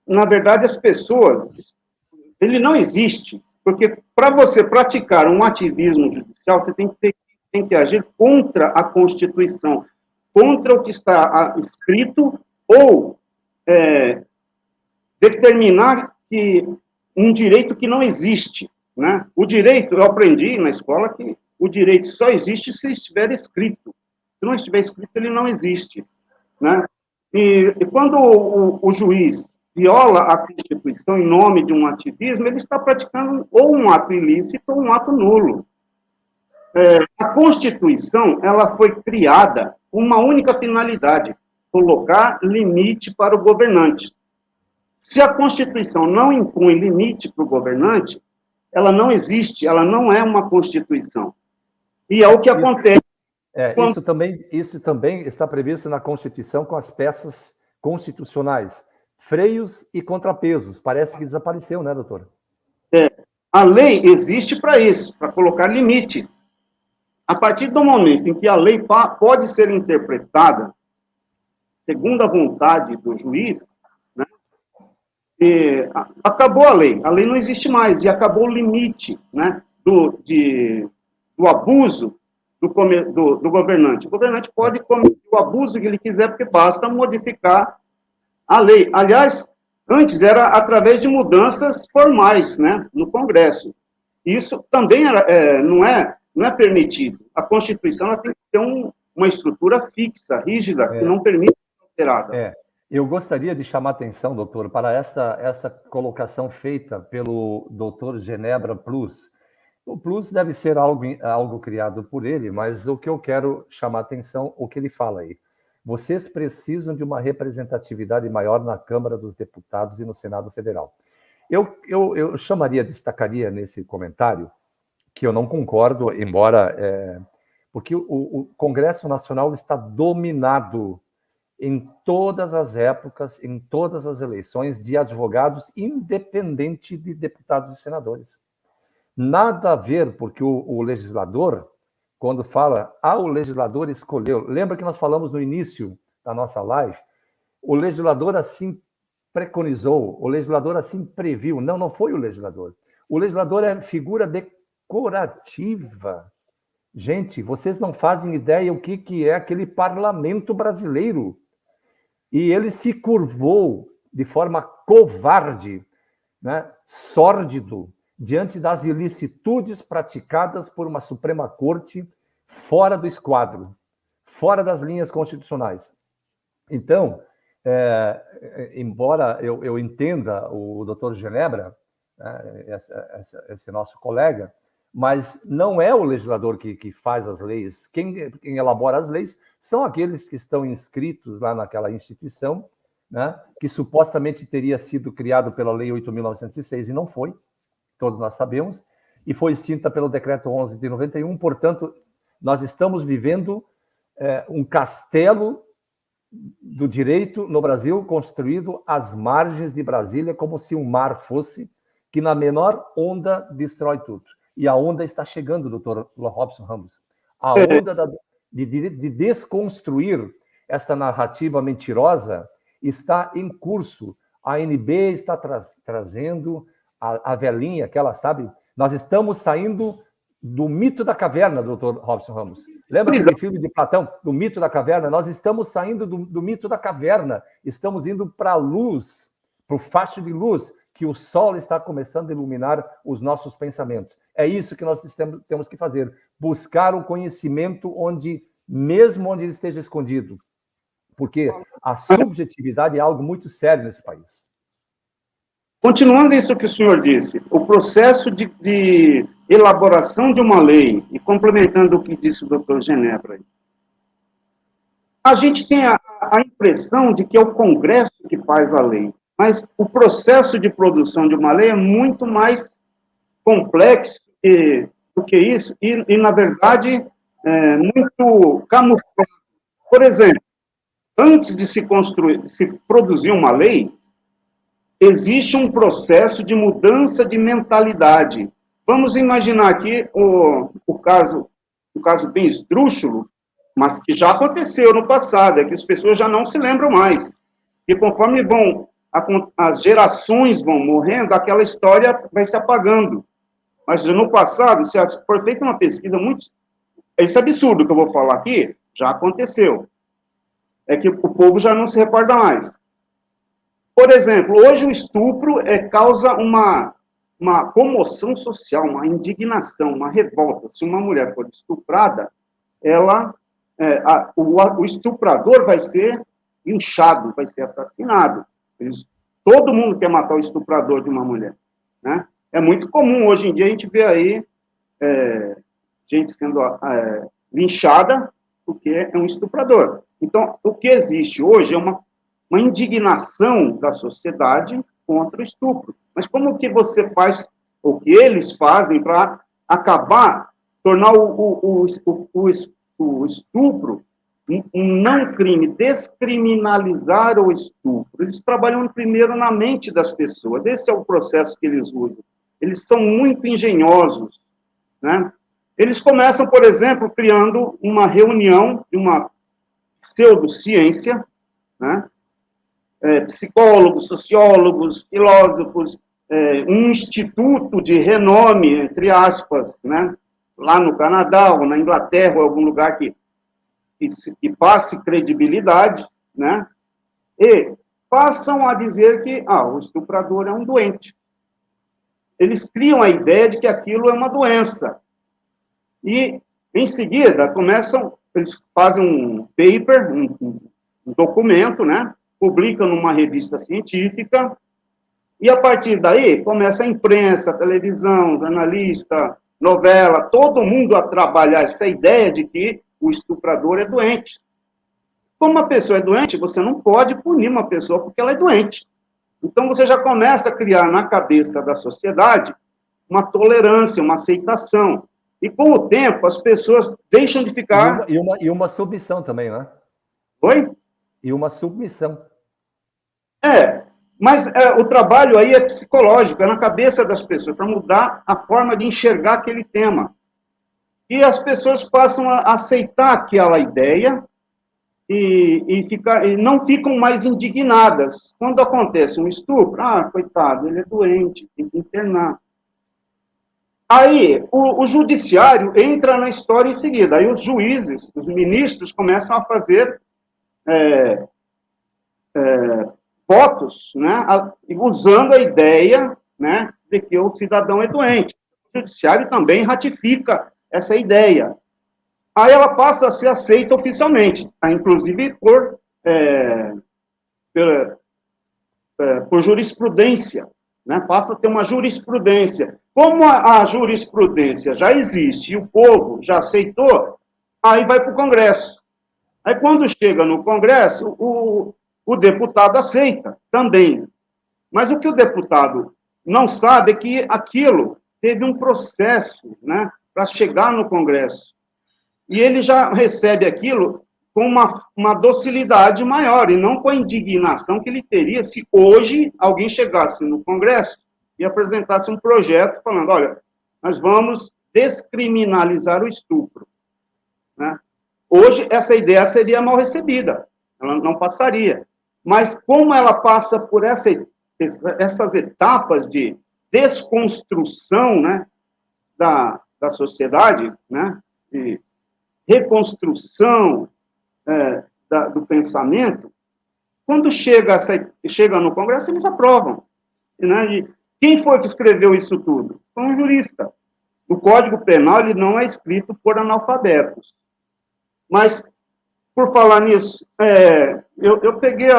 na verdade, as pessoas... Ele não existe, porque para você praticar um ativismo judicial, você tem que agir contra a Constituição, contra o que está escrito, ou determinar que um direito que não existe, né? O direito, eu aprendi na escola que o direito só existe se estiver escrito. Se não estiver escrito, ele não existe, né? E quando o juiz viola a Constituição em nome de um ativismo, ele está praticando ou um ato ilícito ou um ato nulo. A Constituição, ela foi criada com uma única finalidade: colocar limite para o governante. Se a Constituição não impõe limite para o governante, ela não existe, ela não é uma Constituição. E é o que acontece. Isso também está previsto na Constituição com as peças constitucionais, freios e contrapesos. Parece que desapareceu, né, doutor? A lei existe para isso, para colocar limite. A partir do momento em que a lei pode ser interpretada segundo a vontade do juiz, né, acabou a lei não existe mais, e acabou o limite, né, do abuso do governante. O governante pode cometer o abuso que ele quiser, porque basta modificar a lei. Aliás, antes era através de mudanças formais, né, no Congresso. Isso também não é permitido. A Constituição ela tem que ter uma estrutura fixa, rígida, que não permite ser alterada. Eu gostaria de chamar a atenção, doutor, para essa colocação feita pelo doutor Genebra Plus. O Plus deve ser algo criado por ele, mas o que eu quero chamar a atenção, o que ele fala aí. Vocês precisam de uma representatividade maior na Câmara dos Deputados e no Senado Federal. Eu destacaria nesse comentário que eu não concordo, embora... porque o Congresso Nacional está dominado em todas as épocas, em todas as eleições, de advogados, independente de deputados e senadores. Nada a ver, porque o legislador, quando fala, o legislador escolheu... Lembra que nós falamos no início da nossa live? O legislador assim preconizou, o legislador assim previu. Não foi o legislador. O legislador é figura decorativa. Gente, vocês não fazem ideia o que é aquele parlamento brasileiro. E ele se curvou de forma covarde, né, sórdido, diante das ilicitudes praticadas por uma Suprema Corte fora do esquadro, fora das linhas constitucionais. Então, embora eu entenda o doutor Genebra, né, esse nosso colega, mas não é o legislador que faz as leis. Quem elabora as leis são aqueles que estão inscritos lá naquela instituição, né, que supostamente teria sido criado pela Lei 8.906 e não foi, todos nós sabemos, e foi extinta pelo Decreto 11 de 91. Portanto, nós estamos vivendo um castelo do direito no Brasil construído às margens de Brasília, como se um mar fosse, que na menor onda destrói tudo. E a onda está chegando, doutor Robson Ramos. A onda de desconstruir essa narrativa mentirosa está em curso. A ANB está trazendo a velhinha, aquela, sabe? Nós estamos saindo do mito da caverna, doutor Robson Ramos. Lembra aquele filme de Platão, do mito da caverna? Nós estamos saindo do mito da caverna, estamos indo para a luz, para o facho de luz, que o sol está começando a iluminar os nossos pensamentos. É isso que nós temos que fazer, buscar o conhecimento mesmo onde ele esteja escondido, porque a subjetividade é algo muito sério nesse país. Continuando isso que o senhor disse, o processo de elaboração de uma lei, e complementando o que disse o doutor Genebra, a gente tem a impressão de que é o Congresso que faz a lei, mas o processo de produção de uma lei é muito mais complexo do que isso, e na verdade, muito camuflado. Por exemplo, antes de se produzir uma lei, existe um processo de mudança de mentalidade. Vamos imaginar aqui o caso bem esdrúxulo, mas que já aconteceu no passado, é que as pessoas já não se lembram mais. E conforme as gerações vão morrendo, aquela história vai se apagando. Mas no passado, se for feita uma pesquisa esse absurdo que eu vou falar aqui, já aconteceu. É que o povo já não se recorda mais. Por exemplo, hoje o estupro causa uma comoção social, uma indignação, uma revolta. Se uma mulher for estuprada, o estuprador vai ser linchado, vai ser assassinado. Todo mundo quer matar o estuprador de uma mulher, né? É muito comum, hoje em dia, a gente vê aí gente sendo linchada porque é um estuprador. Então, o que existe hoje é uma indignação da sociedade contra o estupro. Mas como que você faz, o que eles fazem para acabar, tornar o estupro um não crime, descriminalizar o estupro? Eles trabalham primeiro na mente das pessoas, esse é o processo que eles usam. Eles são muito engenhosos, né? Eles começam, por exemplo, criando uma reunião de uma pseudociência, né? Psicólogos, sociólogos, filósofos, um instituto de renome, entre aspas, né? Lá no Canadá, ou na Inglaterra, ou algum lugar que passe credibilidade, né? E passam a dizer que o estuprador é um doente. Eles criam a ideia de que aquilo é uma doença. E, em seguida, eles fazem um paper, um documento, né? Publicam numa revista científica, e, a partir daí, começa a imprensa, a televisão, jornalista, novela, todo mundo a trabalhar essa ideia de que o estuprador é doente. Como uma pessoa é doente, você não pode punir uma pessoa porque ela é doente. Então, você já começa a criar na cabeça da sociedade uma tolerância, uma aceitação. E, com o tempo, as pessoas deixam de ficar... E uma submissão também, né? Oi? E uma submissão. Mas o trabalho aí é psicológico, é na cabeça das pessoas, para mudar a forma de enxergar aquele tema. E as pessoas passam a aceitar aquela ideia e não ficam mais indignadas. Quando acontece um estupro, coitado, ele é doente, tem que internar. Aí, o judiciário entra na história em seguida. Aí os juízes, os ministros, começam a fazer votos, né, usando a ideia, né, de que o cidadão é doente. O judiciário também ratifica essa ideia. Aí ela passa a ser aceita oficialmente, inclusive por jurisprudência, né? Passa a ter uma jurisprudência. Como a jurisprudência já existe e o povo já aceitou, aí vai para o Congresso. Aí, quando chega no Congresso, o deputado aceita também. Mas o que o deputado não sabe é que aquilo teve um processo, né, para chegar no Congresso. E ele já recebe aquilo com uma docilidade maior, e não com a indignação que ele teria se hoje alguém chegasse no Congresso e apresentasse um projeto falando, olha, nós vamos descriminalizar o estupro, né? Hoje, essa ideia seria mal recebida, ela não passaria. Mas como ela passa por essas etapas de desconstrução, né, da sociedade, né, de reconstrução do pensamento, quando chega no Congresso, eles aprovam. Né? E quem foi que escreveu isso tudo? Foi um jurista. O Código Penal ele não é escrito por analfabetos. Mas, por falar nisso, eu peguei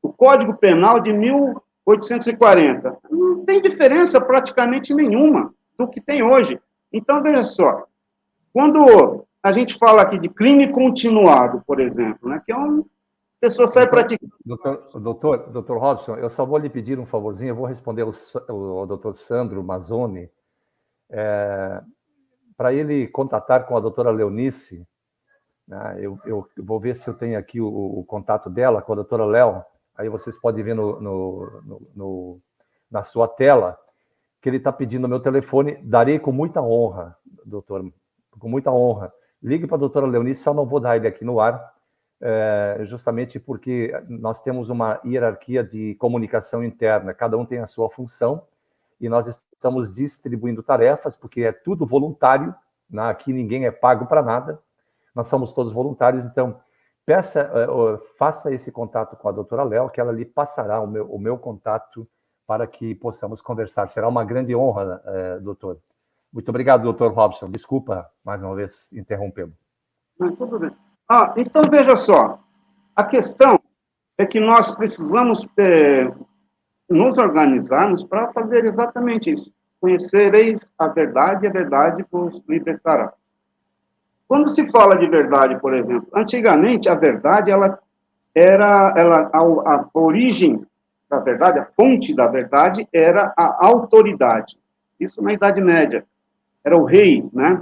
o Código Penal de 1840. Não tem diferença praticamente nenhuma do que tem hoje. Então, veja só, quando a gente fala aqui de crime continuado, por exemplo, né, que é uma pessoa sai praticando... Doutor Robson, eu só vou lhe pedir um favorzinho, eu vou responder o doutor Sandro Mazzoni, para ele contatar com a doutora Leonice, né, eu vou ver se eu tenho aqui o contato dela com a doutora Léo, aí vocês podem ver na sua tela, que ele está pedindo o meu telefone, darei com muita honra, doutor, com muita honra. Ligue para a doutora Leonice, só não vou dar ele aqui no ar, justamente porque nós temos uma hierarquia de comunicação interna, cada um tem a sua função, e nós estamos distribuindo tarefas, porque é tudo voluntário, né? Aqui ninguém é pago para nada, nós somos todos voluntários, então faça esse contato com a doutora Léo, que ela lhe passará o meu contato para que possamos conversar. Será uma grande honra, doutor. Muito obrigado, doutor Robson. Desculpa, mais uma vez, interrompê-lo. Tudo bem. Então, veja só. A questão é que nós precisamos nos organizarmos para fazer exatamente isso. Conhecereis a verdade, e a verdade vos libertará. Quando se fala de verdade, por exemplo, antigamente a verdade a origem da verdade, a fonte da verdade era a autoridade. Isso na Idade Média. Era o rei, né?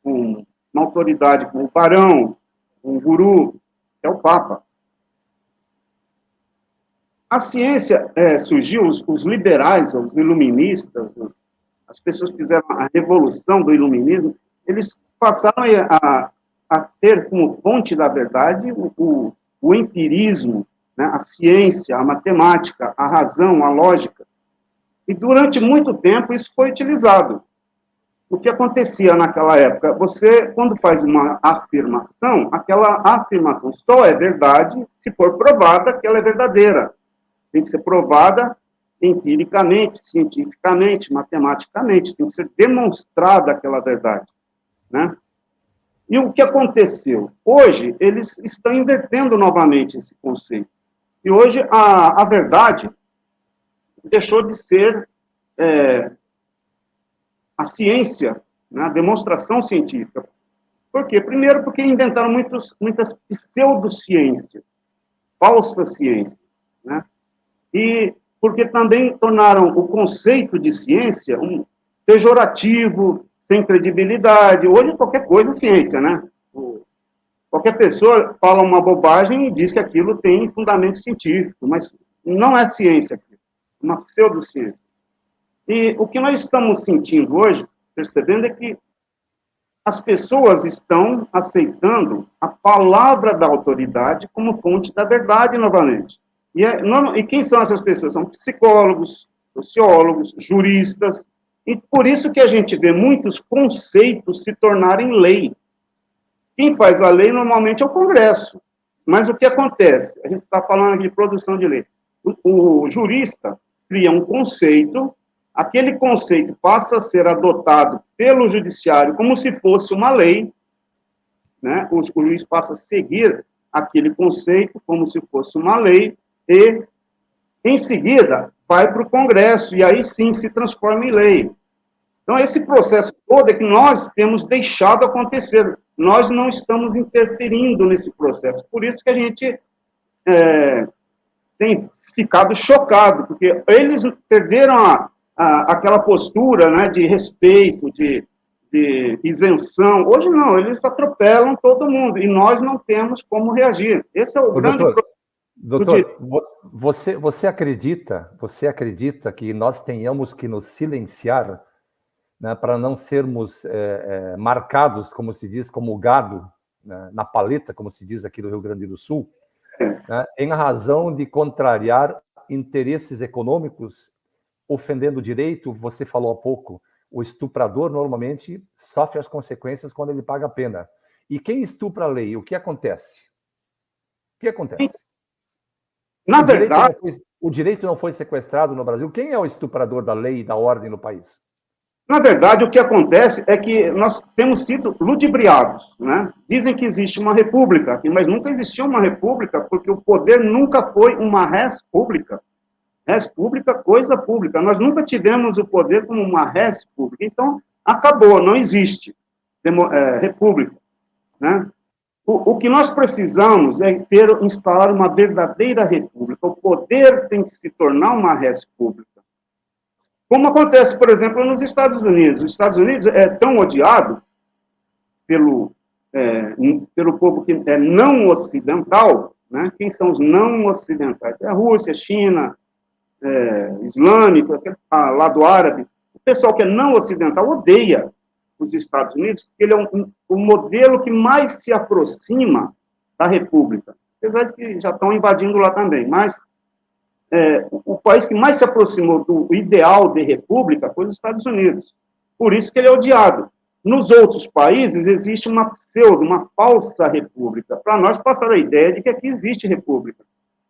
Uma autoridade como o barão, um guru, que é o Papa. A ciência surgiu, os liberais, os iluministas, as pessoas que fizeram a revolução do iluminismo, eles passaram a ter como fonte da verdade o empirismo, né? A ciência, a matemática, a razão, a lógica. E durante muito tempo isso foi utilizado. O que acontecia naquela época? Você, quando faz uma afirmação, aquela afirmação só é verdade se for provada que ela é verdadeira. Tem que ser provada empiricamente, cientificamente, matematicamente. Tem que ser demonstrada aquela verdade, né? E o que aconteceu? Hoje, eles estão invertendo novamente esse conceito. E hoje, a verdade deixou de ser a ciência, né, a demonstração científica. Por quê? Primeiro, porque inventaram muitas pseudociências, falsas ciências, né? E porque também tornaram o conceito de ciência pejorativo, sem credibilidade. Hoje, qualquer coisa é ciência, né? Qualquer pessoa fala uma bobagem e diz que aquilo tem fundamento científico, mas não é ciência, é uma pseudociência. E o que nós estamos sentindo hoje, percebendo, é que as pessoas estão aceitando a palavra da autoridade como fonte da verdade novamente. E quem são essas pessoas? São psicólogos, sociólogos, juristas, e por isso que a gente vê muitos conceitos se tornarem lei. Quem faz a lei normalmente é o Congresso. Mas o que acontece? A gente está falando aqui de produção de lei. O jurista cria um conceito, aquele conceito passa a ser adotado pelo judiciário como se fosse uma lei, né? O juiz passa a seguir aquele conceito como se fosse uma lei e, em seguida, vai para o Congresso e aí sim se transforma em lei. Então, esse processo todo é que nós temos deixado acontecer. Nós não estamos interferindo nesse processo. Por isso que a gente tem ficado chocado, porque eles perderam aquela postura, né, de respeito, de isenção. Hoje não, eles atropelam todo mundo e nós não temos como reagir. Esse é o grande problema. Doutor, você acredita que nós tenhamos que nos silenciar né, para não sermos marcados, como se diz, como gado, né, na paleta, como se diz aqui no Rio Grande do Sul, né, em razão de contrariar interesses econômicos, ofendendo o direito. Você falou há pouco, o estuprador normalmente sofre as consequências quando ele paga a pena. E quem estupra a lei, o que acontece? O que acontece? Na verdade, o direito não foi sequestrado no Brasil. Quem é o estuprador da lei e da ordem no país? Na verdade, o que acontece é que nós temos sido ludibriados, né? Dizem que existe uma república, mas nunca existiu uma república, porque o poder nunca foi uma res pública. Res pública, coisa pública. Nós nunca tivemos o poder como uma res pública. Então, acabou, não existe república, né? O que nós precisamos é instalar uma verdadeira república. O poder tem que se tornar uma res pública. Como acontece, por exemplo, nos Estados Unidos. Os Estados Unidos é tão odiado pelo povo que é não ocidental, né? Quem são os não ocidentais? É a Rússia, China, islâmico, lado árabe. O pessoal que é não ocidental odeia os Estados Unidos, porque ele é o modelo que mais se aproxima da república. Apesar de que já estão invadindo lá também, mas o país que mais se aproximou do ideal de república foi os Estados Unidos. Por isso que ele é odiado. Nos outros países existe uma pseudo, uma falsa república, para nós passar a ideia de que aqui existe república,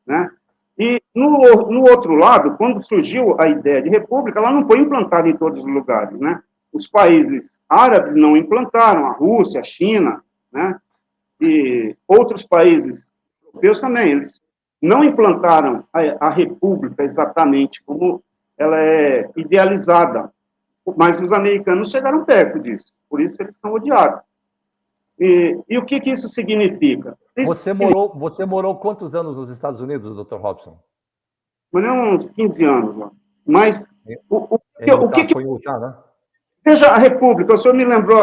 né? E no outro lado, quando surgiu a ideia de república, ela não foi implantada em todos os lugares, né? Os países árabes não implantaram, a Rússia, a China, né? E outros países europeus também, eles não implantaram a república exatamente como ela é idealizada, mas os americanos chegaram perto disso, por isso eles são odiados. E o que isso significa? Você morou quantos anos nos Estados Unidos, Dr. Robson? Morei uns 15 anos lá. Mas foi em Utah, né? Veja a república, o senhor me lembrou,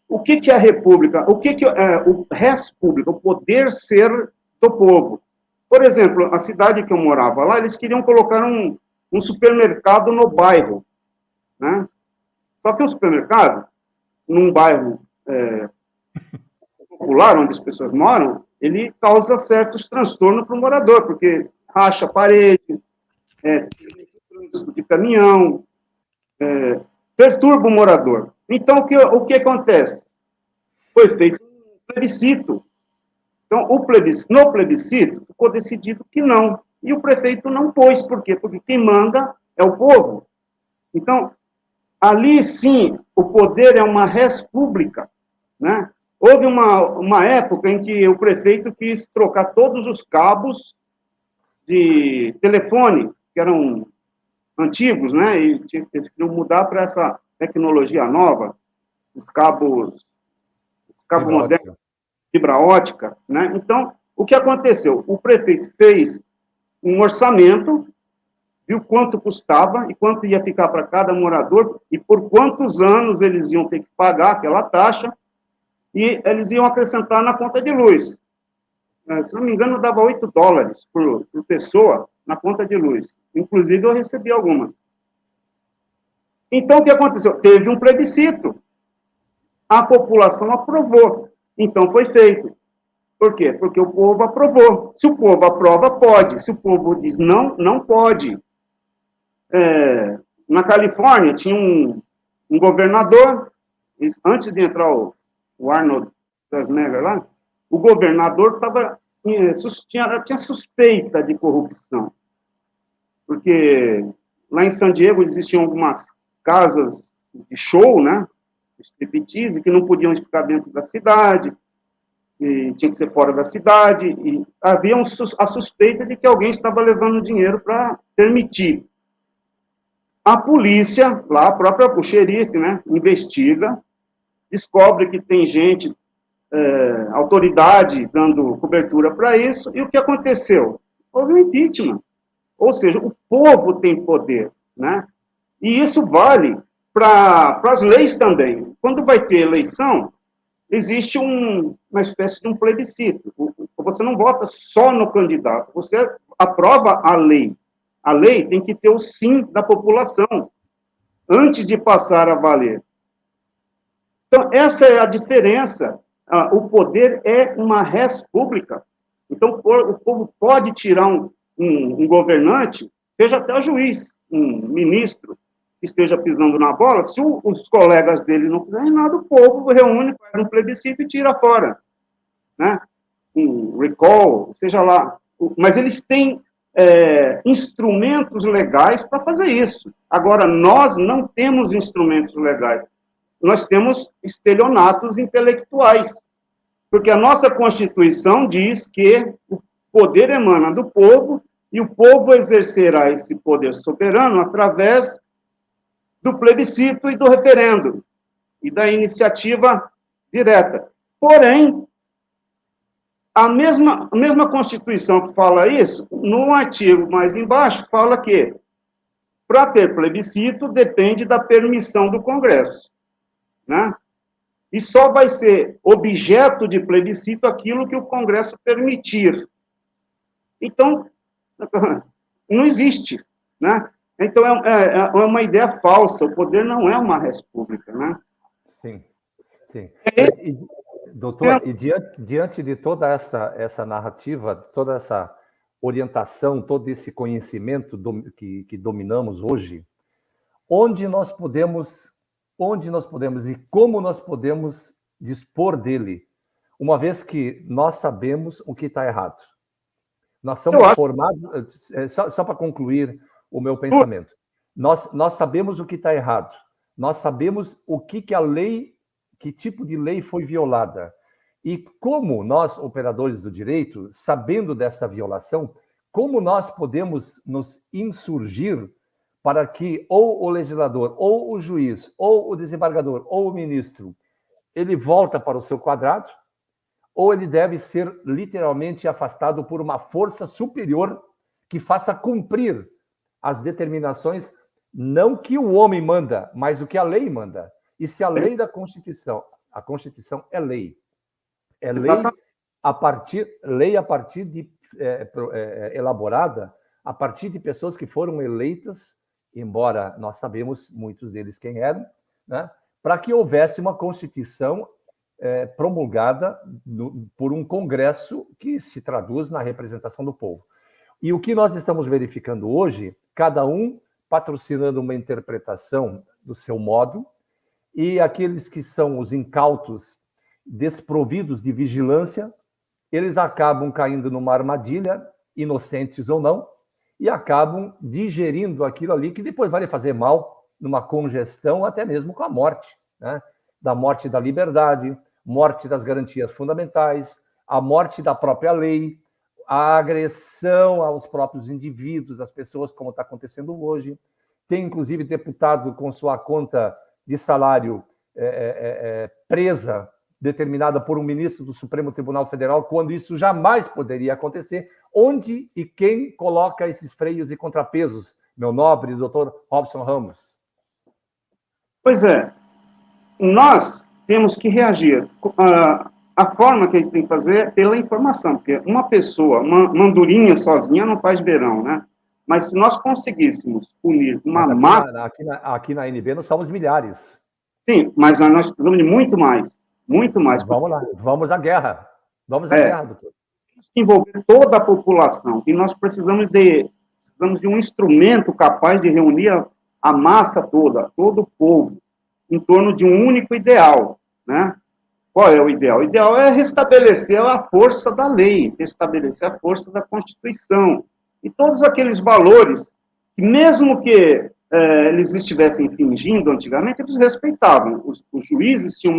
o que é a república? O que é o res pública? O poder ser do povo. Por exemplo, a cidade que eu morava lá, eles queriam colocar um supermercado no bairro, né? Só que o supermercado, num bairro popular, onde as pessoas moram, ele causa certos transtornos para o morador, porque racha a parede, trânsito de caminhão, perturba o morador. Então, o que acontece? Foi feito um plebiscito. Então, no plebiscito, ficou decidido que não. E o prefeito não pôs. Por quê? Porque quem manda é o povo. Então, ali sim, o poder é uma res pública, né? Houve uma época em que o prefeito quis trocar todos os cabos de telefone, que eram antigos, né? E eles queriam mudar para essa tecnologia nova, os cabos modernos, fibra ótica, né? Então, o que aconteceu? O prefeito fez um orçamento, viu quanto custava e quanto ia ficar para cada morador e por quantos anos eles iam ter que pagar aquela taxa e eles iam acrescentar na conta de luz. Se não me engano, dava $8 por pessoa na conta de luz. Inclusive, eu recebi algumas. Então, o que aconteceu? Teve um plebiscito. A população aprovou. Então, foi feito. Por quê? Porque o povo aprovou. Se o povo aprova, pode. Se o povo diz não, não pode. Na Califórnia, tinha um governador, antes de entrar o Arnold Schwarzenegger lá, o governador tinha suspeita de corrupção. Porque lá em San Diego existiam algumas casas de show, né? Striptease, que não podiam ficar dentro da cidade, e tinha que ser fora da cidade, e havia a suspeita de que alguém estava levando dinheiro para permitir. A polícia, lá, o xerife, né, investiga, descobre que tem gente, autoridade dando cobertura para isso, e o que aconteceu? Houve um impeachment. Ou seja, o povo tem poder, né? E isso vale para as leis também. Quando vai ter eleição, existe uma espécie de um plebiscito. Você não vota só no candidato, você aprova a lei. A lei tem que ter o sim da população, antes de passar a valer. Então, essa é a diferença. O poder é uma res pública. Então, o povo pode tirar um governante, seja até o juiz, um ministro, que esteja pisando na bola, se os colegas dele não fizerem nada, o povo reúne, faz um plebiscito e tira fora. Né? Um recall, seja lá. Mas eles têm instrumentos legais para fazer isso. Agora, nós não temos instrumentos legais. Nós temos estelionatos intelectuais. Porque a nossa Constituição diz que o poder emana do povo e o povo exercerá esse poder soberano através do plebiscito e do referendo e da iniciativa direta. Porém, a mesma Constituição que fala isso, no artigo mais embaixo, fala que para ter plebiscito depende da permissão do Congresso, né? E só vai ser objeto de plebiscito aquilo que o Congresso permitir. Então, não existe, né? Então, é uma ideia falsa. O poder não é uma res pública, né? Sim, sim. Doutor, e diante de toda essa narrativa, toda essa orientação, todo esse conhecimento que dominamos hoje, onde nós podemos e como nós podemos dispor dele, uma vez que nós sabemos o que está errado. Nós somos formados, só para concluir o meu pensamento, nós sabemos o que está errado, nós sabemos o que a lei, que tipo de lei foi violada, e como nós, operadores do direito, sabendo dessa violação, como nós podemos nos insurgir para que ou o legislador, ou o juiz, ou o desembargador, ou o ministro, ele volta para o seu quadrado, ou ele deve ser literalmente afastado por uma força superior que faça cumprir as determinações, não que o homem manda, mas o que a lei manda. E se a lei da Constituição, a Constituição é lei a partir de elaborada a partir de pessoas que foram eleitas, embora nós sabemos muitos deles quem eram, né, para que houvesse uma Constituição promulgada por um Congresso que se traduz na representação do povo. E o que nós estamos verificando hoje, cada um patrocinando uma interpretação do seu modo, e aqueles que são os incautos, desprovidos de vigilância, eles acabam caindo numa armadilha, inocentes ou não, e acabam digerindo aquilo ali que depois vai fazer mal numa congestão, até mesmo com a morte, né? Da morte da liberdade, morte das garantias fundamentais, a morte da própria lei, a agressão aos próprios indivíduos, às pessoas, como está acontecendo hoje. Tem, inclusive, deputado com sua conta de salário presa, determinada por um ministro do Supremo Tribunal Federal, quando isso jamais poderia acontecer. Onde e quem coloca esses freios e contrapesos, meu nobre doutor Robson Ramos? Pois é, nós temos que reagir. A forma que a gente tem que fazer é pela informação, porque uma pessoa, uma andorinha sozinha não faz verão, né? Mas se nós conseguíssemos unir uma massa... Aqui na NB nós somos milhares. Sim, mas nós precisamos de muito mais. Muito mais. Vamos lá, vamos à guerra. Vamos à guerra, doutor. Temos que envolver toda a população. E nós precisamos de um instrumento capaz de reunir a massa toda, todo o povo, em torno de um único ideal, né? Qual é o ideal? O ideal é restabelecer a força da lei, restabelecer a força da Constituição. E todos aqueles valores, que mesmo que eles estivessem fingindo antigamente, eles respeitavam. Os juízes tinham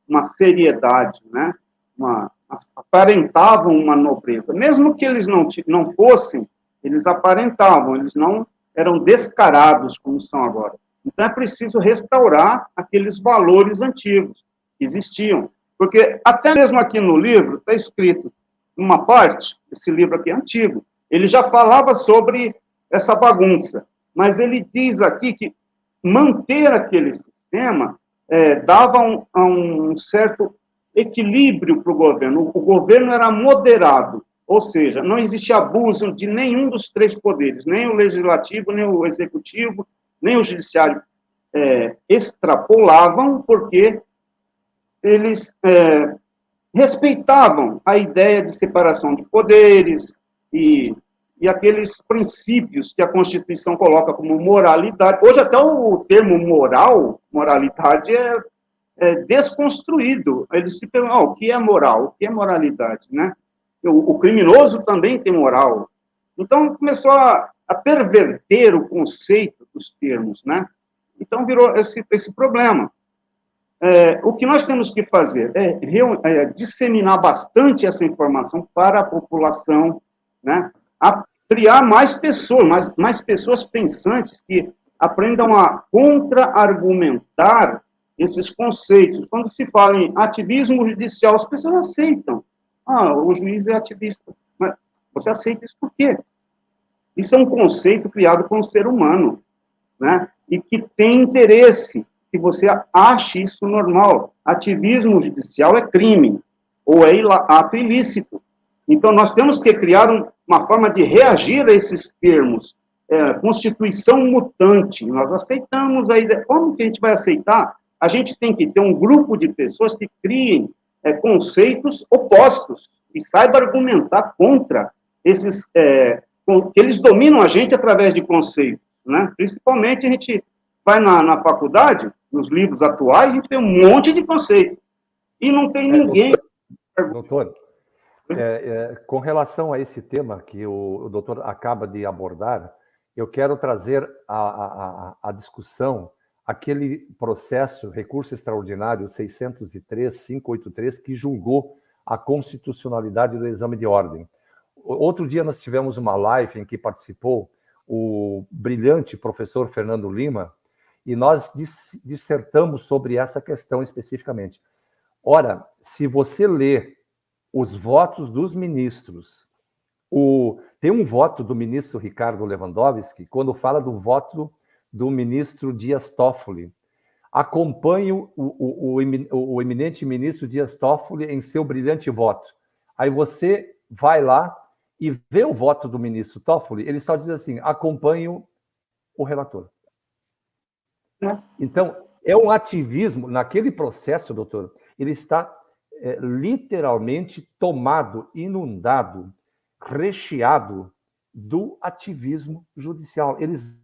uma seriedade, né? Aparentavam uma nobreza. Mesmo que eles não fossem, eles aparentavam, eles não eram descarados como são agora. Então é preciso restaurar aqueles valores antigos que existiam. Porque até mesmo aqui no livro está escrito, uma parte, esse livro aqui é antigo, ele já falava sobre essa bagunça, mas ele diz aqui que manter aquele sistema dava um certo equilíbrio para o governo. O governo era moderado, ou seja, não existia abuso de nenhum dos três poderes, nem o legislativo, nem o executivo, nem o judiciário extrapolavam, porque eles respeitavam a ideia de separação de poderes e aqueles princípios que a Constituição coloca como moralidade. Hoje até o termo moralidade é desconstruído. Eles se perguntam, o que é moral? O que é moralidade? Né? O criminoso também tem moral. Então, começou a perverter o conceito dos termos. Né? Então, virou esse problema. O que nós temos que fazer é disseminar bastante essa informação para a população, né? A criar mais pessoas pensantes que aprendam a contra-argumentar esses conceitos. Quando se fala em ativismo judicial, as pessoas aceitam. O juiz é ativista. Mas você aceita isso por quê? Isso é um conceito criado por um ser humano, né? E que tem interesse que você ache isso normal. Ativismo judicial é crime, ou é ato ilícito. Então, nós temos que criar uma forma de reagir a esses termos. Constituição mutante, nós aceitamos a ideia. Como que a gente vai aceitar? A gente tem que ter um grupo de pessoas que criem conceitos opostos e saiba argumentar contra esses... que eles dominam a gente através de conceitos. Né? Principalmente, a gente vai na faculdade, nos livros atuais, a gente tem um monte de conceito. E não tem ninguém... Doutor, com relação a esse tema que o doutor acaba de abordar, eu quero trazer a discussão aquele processo, recurso extraordinário 603-583, que julgou a constitucionalidade do exame de ordem. Outro dia nós tivemos uma live em que participou o brilhante professor Fernando Lima, e nós dissertamos sobre essa questão especificamente. Ora, se você lê os votos dos ministros, tem um voto do ministro Ricardo Lewandowski, quando fala do voto do ministro Dias Toffoli. Acompanho o eminente ministro Dias Toffoli em seu brilhante voto. Aí você vai lá e vê o voto do ministro Toffoli, ele só diz assim, acompanho o relator. Então, é um ativismo, naquele processo, doutor, ele está literalmente tomado, inundado, recheado do ativismo judicial. Eles,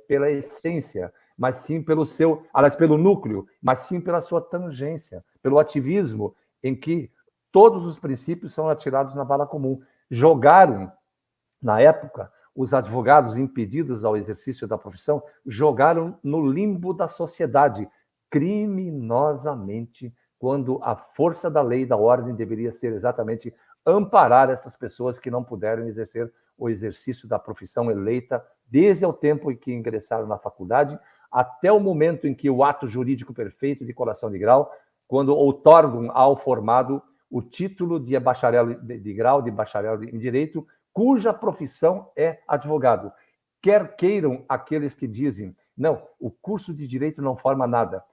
pela essência, mas sim pelo pelo núcleo, mas sim pela sua tangência, pelo ativismo em que todos os princípios são atirados na vala comum. Jogaram, na época, os advogados impedidos ao exercício da profissão, jogaram no limbo da sociedade, criminosamente, quando a força da lei e da ordem deveria ser exatamente amparar essas pessoas que não puderam exercer o exercício da profissão eleita desde o tempo em que ingressaram na faculdade até o momento em que o ato jurídico perfeito de colação de grau, quando outorgam ao formado o título de bacharel de grau, de bacharel em direito, cuja profissão é advogado. Quer queiram aqueles que dizem, não, o curso de direito não forma nada.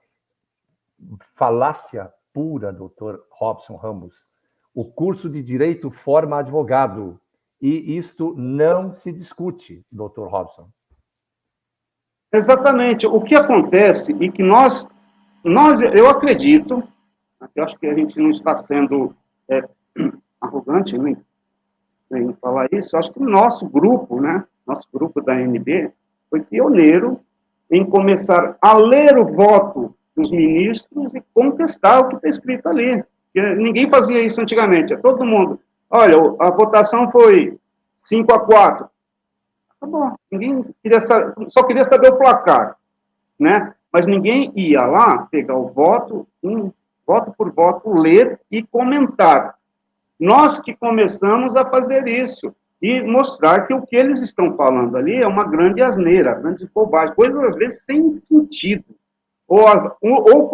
Falácia pura, doutor Robson Ramos. O curso de direito forma advogado. E isto não se discute, doutor Robson. Exatamente. O que acontece e que eu acredito, eu acho que a gente não está sendo arrogante, né? Em falar isso, acho que o nosso grupo, né, nosso grupo da ANB, foi pioneiro em começar a ler o voto dos ministros e contestar o que está escrito ali. Porque ninguém fazia isso antigamente, todo mundo. Olha, a votação foi 5-4. Tá bom, ninguém queria saber, só queria saber o placar, né? Mas ninguém ia lá pegar o voto, voto por voto, ler e comentar. Nós que começamos a fazer isso e mostrar que o que eles estão falando ali é uma grande asneira, grande bobagem, coisas às vezes sem sentido. Ou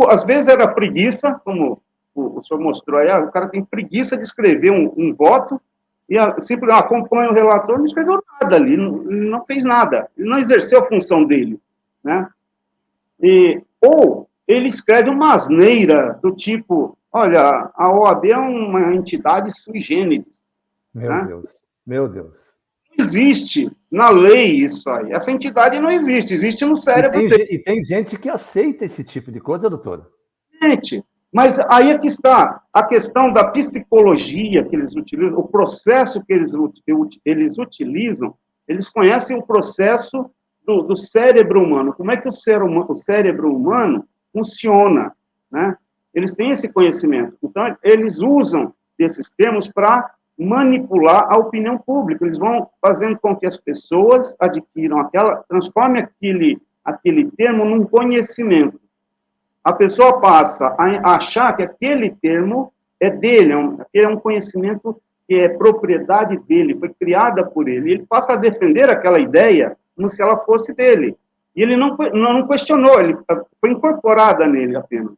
às vezes era preguiça, como o senhor mostrou aí, o cara tem preguiça de escrever um voto e sempre acompanha o relator, não escreveu nada ali, não fez nada, ele não exerceu a função dele, né? Ou ele escreve uma asneira do tipo, olha, a OAB é uma entidade sui generis. Meu né? Deus, meu Deus. Não existe na lei isso aí. Essa entidade não existe, existe no cérebro dele. E tem gente que aceita esse tipo de coisa, doutor? Gente, mas aí é que está a questão da psicologia que eles utilizam, o processo que eles utilizam, eles conhecem o processo do cérebro humano, como é que o cérebro humano funciona, né? Eles têm esse conhecimento. Então, eles usam esses termos para manipular a opinião pública. Eles vão fazendo com que as pessoas adquiram transformem aquele termo num conhecimento. A pessoa passa a achar que aquele termo é dele, é um conhecimento que é propriedade dele, foi criada por ele. Ele passa a defender aquela ideia como se ela fosse dele. E ele não questionou, ele foi incorporada nele apenas.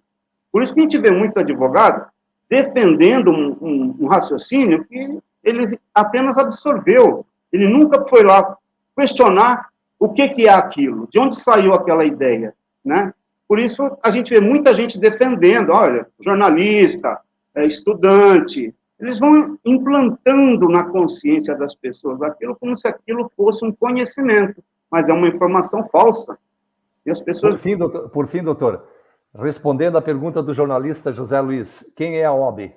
Por isso que a gente vê muito advogado defendendo um raciocínio que ele apenas absorveu. Ele nunca foi lá questionar o que é aquilo, de onde saiu aquela ideia, né? Por isso, a gente vê muita gente defendendo, olha, jornalista, estudante, eles vão implantando na consciência das pessoas aquilo como se aquilo fosse um conhecimento, mas é uma informação falsa. E as pessoas... Por fim, doutor, respondendo à pergunta do jornalista José Luiz, quem é a OAB?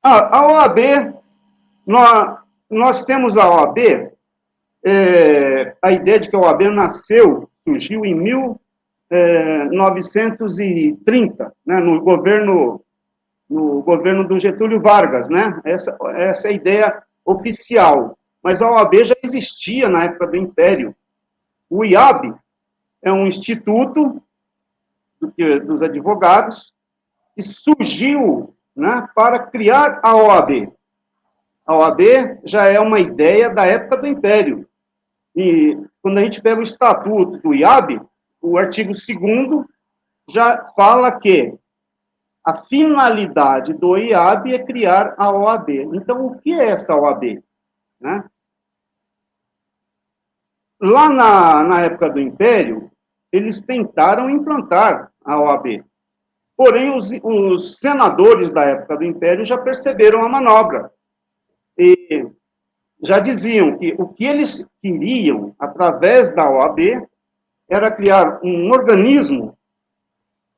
A OAB, nós temos a OAB, a ideia de que a OAB surgiu em 1930, né, no governo do Getúlio Vargas, né? Essa é a ideia oficial. Mas a OAB já existia na época do Império. O IAB é um instituto dos advogados que surgiu, né, para criar a OAB. A OAB já é uma ideia da época do Império. E quando a gente pega o estatuto do IAB, o artigo 2º já fala que a finalidade do IAB é criar a OAB. Então, o que é essa OAB? Né? Lá na época do Império, eles tentaram implantar a OAB. Porém, os senadores da época do Império já perceberam a manobra. E já diziam que o que eles queriam, através da OAB, era criar um organismo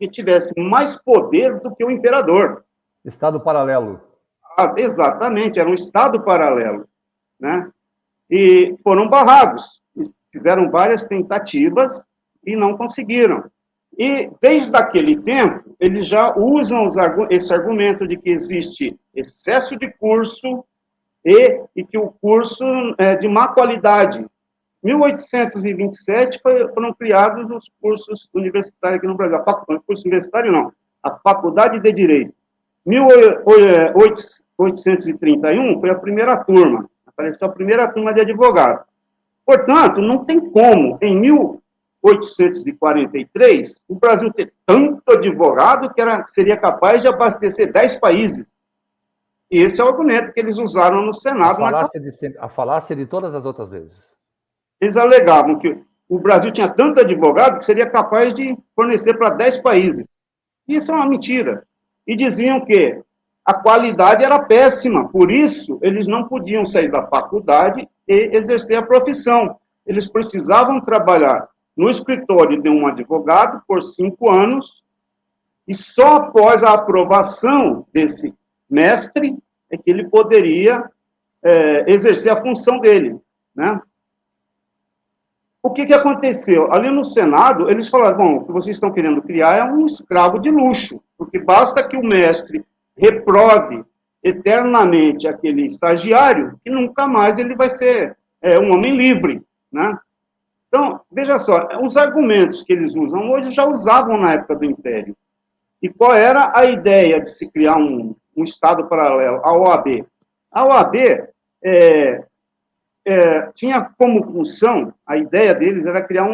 que tivesse mais poder do que o imperador. Estado paralelo. Exatamente, era um Estado paralelo, né? E foram barrados, fizeram várias tentativas e não conseguiram. E, desde aquele tempo, eles já usam esse argumento de que existe excesso de curso e que o curso é de má qualidade. Em 1827 foram criados os cursos universitários aqui no Brasil. Curso universitário não, a Faculdade de Direito. 1831 foi a primeira turma, apareceu a primeira turma de advogado. Portanto, não tem como, em 1843, o Brasil ter tanto advogado que seria capaz de abastecer 10 países. E esse é o argumento que eles usaram no Senado. A falácia de todas as outras vezes. Eles alegavam que o Brasil tinha tanto advogado que seria capaz de fornecer para 10 países. Isso é uma mentira. E diziam que a qualidade era péssima, por isso eles não podiam sair da faculdade e exercer a profissão. Eles precisavam trabalhar no escritório de um advogado por 5 anos e só após a aprovação desse mestre é que ele poderia exercer a função dele, né? O que aconteceu? Ali no Senado, eles falaram, bom, o que vocês estão querendo criar é um escravo de luxo, porque basta que o mestre reprove eternamente aquele estagiário, que nunca mais ele vai ser um homem livre, né? Então, veja só, os argumentos que eles usam hoje já usavam na época do Império. E qual era a ideia de se criar um Estado paralelo? A OAB. A OAB tinha como função, a ideia deles era criar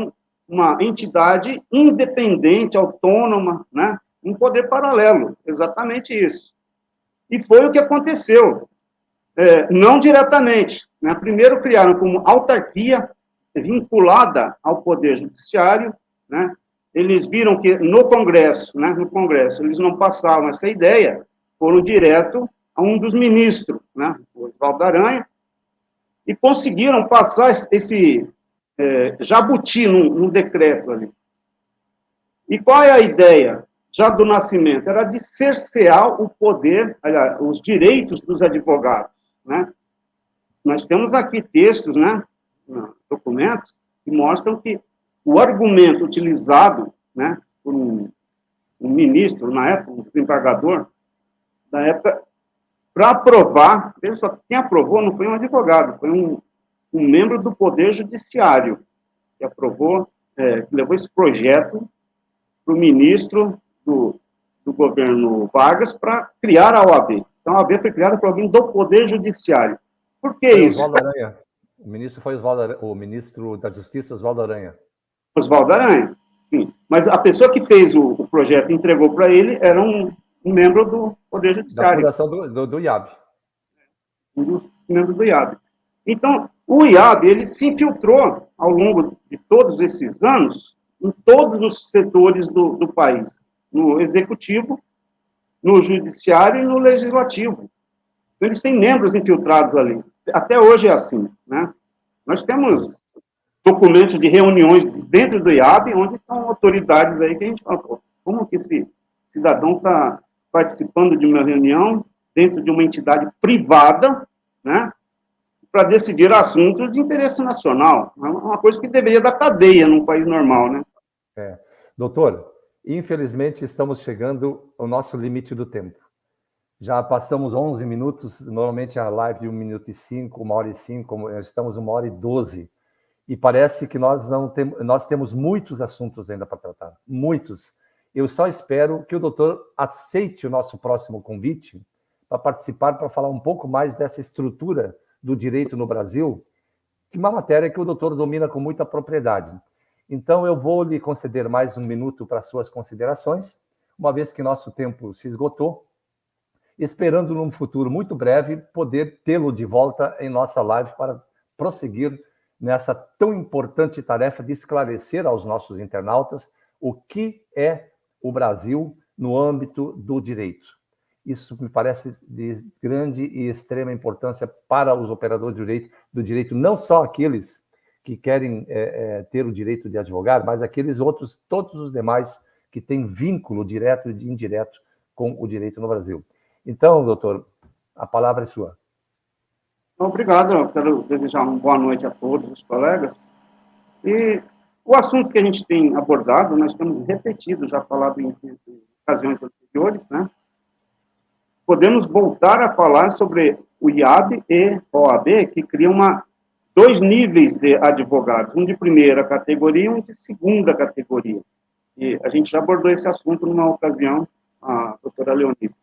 uma entidade independente, autônoma, né? Um poder paralelo, exatamente isso. E foi o que aconteceu. Não diretamente, né? Primeiro criaram como autarquia vinculada ao poder judiciário, né? Eles viram que no Congresso, eles não passavam essa ideia, foram direto a um dos ministros, né? O Oswaldo Aranha, e conseguiram passar esse jabuti num decreto ali. E qual é a ideia? já do nascimento, era de cercear o poder, aliás, os direitos dos advogados, né? Nós temos aqui textos, né, documentos, que mostram que o argumento utilizado, né, por um ministro, na época, um desembargador, na época, para aprovar, veja só, quem aprovou não foi um advogado, foi um membro do Poder Judiciário, que aprovou, que levou esse projeto para o ministro do governo Vargas para criar a OAB. Então, a OAB foi criada por alguém do Poder Judiciário. Por que foi isso? Oswaldo Aranha. O ministro foi o ministro da Justiça, Oswaldo Aranha. Oswaldo Aranha, sim. Mas a pessoa que fez o projeto e entregou para ele era um membro do Poder Judiciário. Da fundação do IAB. Um dos membros do IAB. Então, o IAB, ele se infiltrou ao longo de todos esses anos em todos os setores do país. No executivo, no judiciário e no legislativo. Então, eles têm membros infiltrados ali. Até hoje é assim, né? Nós temos documentos de reuniões dentro do IAB, onde estão autoridades aí que a gente fala, pô, como que esse cidadão está participando de uma reunião dentro de uma entidade privada, né, para decidir assuntos de interesse nacional? É uma coisa que deveria dar cadeia num país normal, né? Doutor, infelizmente estamos chegando ao nosso limite do tempo. Já passamos 11 minutos, normalmente a live de 1 minuto e 5, 1 hora e 5, estamos 1 hora e 12. E parece que nós temos muitos assuntos ainda para tratar, muitos. Eu só espero que o doutor aceite o nosso próximo convite para participar, para falar um pouco mais dessa estrutura do direito no Brasil, que é uma matéria que o doutor domina com muita propriedade. Então, eu vou lhe conceder mais 1 minuto para suas considerações, uma vez que nosso tempo se esgotou, esperando num futuro muito breve poder tê-lo de volta em nossa live para prosseguir nessa tão importante tarefa de esclarecer aos nossos internautas o que é o Brasil no âmbito do direito. Isso me parece de grande e extrema importância para os operadores do direito, não só aqueles que querem ter o direito de advogar, mas aqueles outros, todos os demais que têm vínculo direto e indireto com o direito no Brasil. Então, doutor, a palavra é sua. Obrigado, eu quero desejar uma boa noite a todos os colegas. E o assunto que a gente tem abordado, nós temos repetido, já falado em ocasiões anteriores, né? Podemos voltar a falar sobre o IAB e OAB, que criam dois níveis de advogados, um de primeira categoria e um de segunda categoria. E a gente já abordou esse assunto numa ocasião, a doutora Leonice.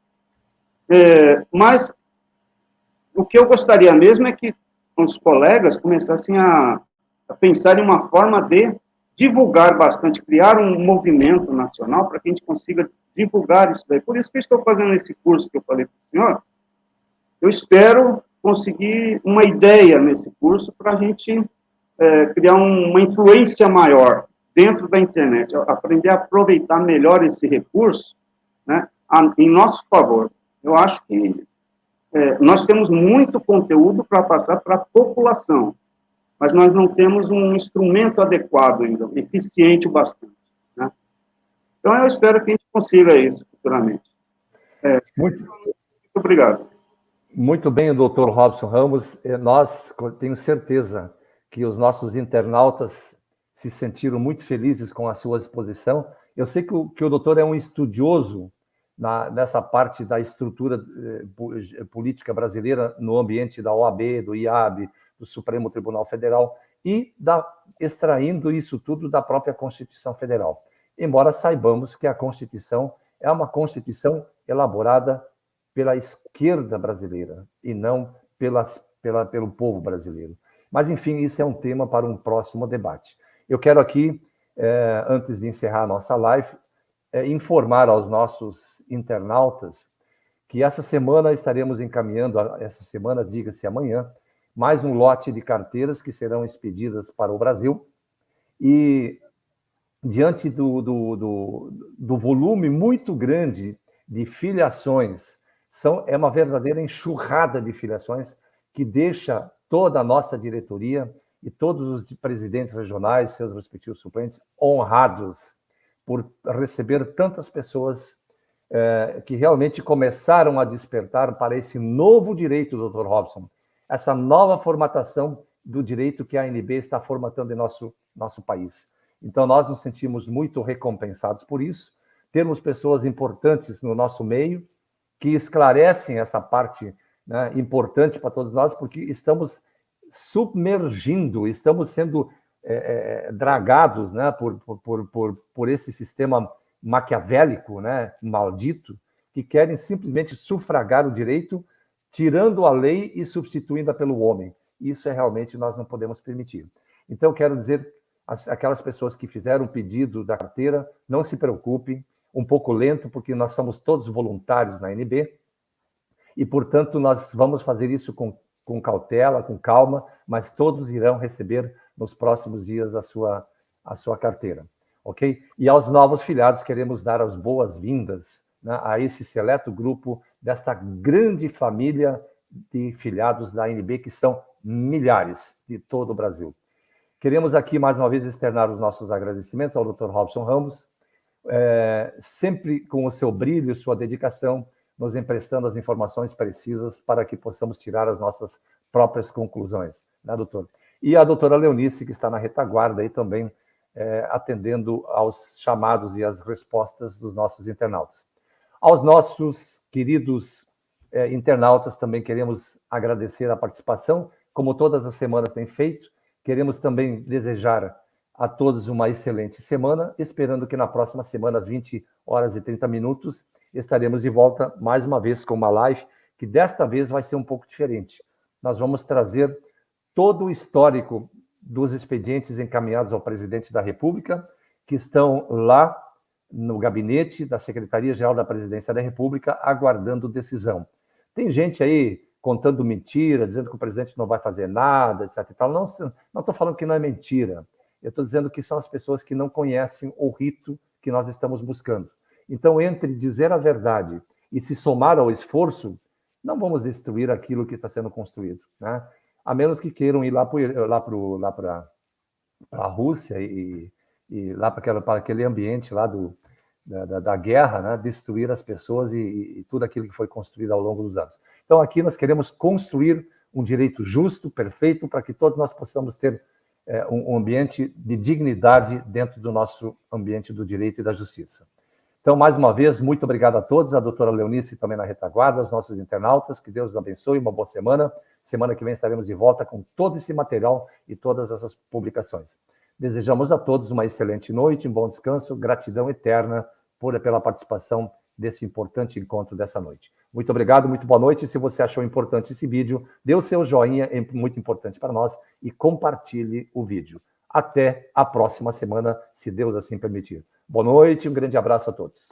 Mas o que eu gostaria mesmo é que os colegas começassem a pensar em uma forma de divulgar bastante, criar um movimento nacional para que a gente consiga divulgar isso daí. Por isso que eu estou fazendo esse curso que eu falei para o senhor. Eu espero conseguir uma ideia nesse curso para a gente criar uma influência maior dentro da internet, aprender a aproveitar melhor esse recurso, né, em nosso favor. Eu acho que nós temos muito conteúdo para passar para a população, mas nós não temos um instrumento adequado ainda, eficiente o bastante, né? Então, eu espero que a gente consiga isso futuramente. Muito obrigado. Muito bem, doutor Robson Ramos. Nós, tenho certeza que os nossos internautas se sentiram muito felizes com a sua exposição. Eu sei que o doutor é um estudioso nessa parte da estrutura política brasileira no ambiente da OAB, do IAB, do Supremo Tribunal Federal, e extraindo isso tudo da própria Constituição Federal. Embora saibamos que a Constituição é uma Constituição elaborada pela esquerda brasileira e não pelo povo brasileiro. Mas, enfim, isso é um tema para um próximo debate. Eu quero aqui, antes de encerrar a nossa live, informar aos nossos internautas que essa semana estaremos encaminhando, essa semana, diga-se amanhã, mais um lote de carteiras que serão expedidas para o Brasil. E, diante do volume muito grande de filiações, é uma verdadeira enxurrada de filiações que deixa toda a nossa diretoria e todos os presidentes regionais, seus respectivos suplentes, honrados, por receber tantas pessoas que realmente começaram a despertar para esse novo direito, Dr. Robson, essa nova formatação do direito que a ANB está formatando em nosso país. Então, nós nos sentimos muito recompensados por isso, termos pessoas importantes no nosso meio, que esclarecem essa parte, né, importante para todos nós, porque estamos submergindo, estamos sendo dragados, né, por esse sistema maquiavélico, né, maldito, que querem simplesmente sufragar o direito, tirando a lei e substituindo-a pelo homem. Isso realmente nós não podemos permitir. Então, quero dizer, aquelas pessoas que fizeram o pedido da carteira, não se preocupem, um pouco lento, porque nós somos todos voluntários na ANB, e, portanto, nós vamos fazer isso com cautela, com calma, mas todos irão receber nos próximos dias a sua carteira, ok? E aos novos filiados, queremos dar as boas-vindas, né, a esse seleto grupo desta grande família de filiados da ANB, que são milhares de todo o Brasil. Queremos aqui, mais uma vez, externar os nossos agradecimentos ao Dr. Robson Ramos, sempre com o seu brilho, sua dedicação, nos emprestando as informações precisas para que possamos tirar as nossas próprias conclusões, né, doutor? E a doutora Leonice, que está na retaguarda aí também, atendendo aos chamados e às respostas dos nossos internautas. Aos nossos queridos internautas, também queremos agradecer a participação, como todas as semanas tem feito. Queremos também desejar a todos uma excelente semana, esperando que na próxima semana, às 20 horas e 30 minutos, estaremos de volta mais uma vez com uma live, que desta vez vai ser um pouco diferente. Nós vamos trazer todo o histórico dos expedientes encaminhados ao presidente da República, que estão lá no gabinete da Secretaria-Geral da Presidência da República, aguardando decisão. Tem gente aí contando mentira, dizendo que o presidente não vai fazer nada, etc. E tal. Não estou falando que não é mentira. Eu estou dizendo que são as pessoas que não conhecem o rito que nós estamos buscando. Então, entre dizer a verdade e se somar ao esforço, não vamos destruir aquilo que está sendo construído, né? A menos que queiram ir lá para a Rússia e lá para aquele ambiente lá da guerra, né? Destruir as pessoas e tudo aquilo que foi construído ao longo dos anos. Então, aqui nós queremos construir um direito justo, perfeito, para que todos nós possamos ter um ambiente de dignidade dentro do nosso ambiente do direito e da justiça. Então, mais uma vez, muito obrigado a todos, a doutora Leonice também na retaguarda, os nossos internautas, que Deus os abençoe, uma boa semana. Semana que vem estaremos de volta com todo esse material e todas essas publicações. Desejamos a todos uma excelente noite, um bom descanso, gratidão eterna pela participação desse importante encontro dessa noite. Muito obrigado, muito boa noite. Se você achou importante esse vídeo, dê o seu joinha, é muito importante para nós, e compartilhe o vídeo. Até a próxima semana, se Deus assim permitir. Boa noite, um grande abraço a todos.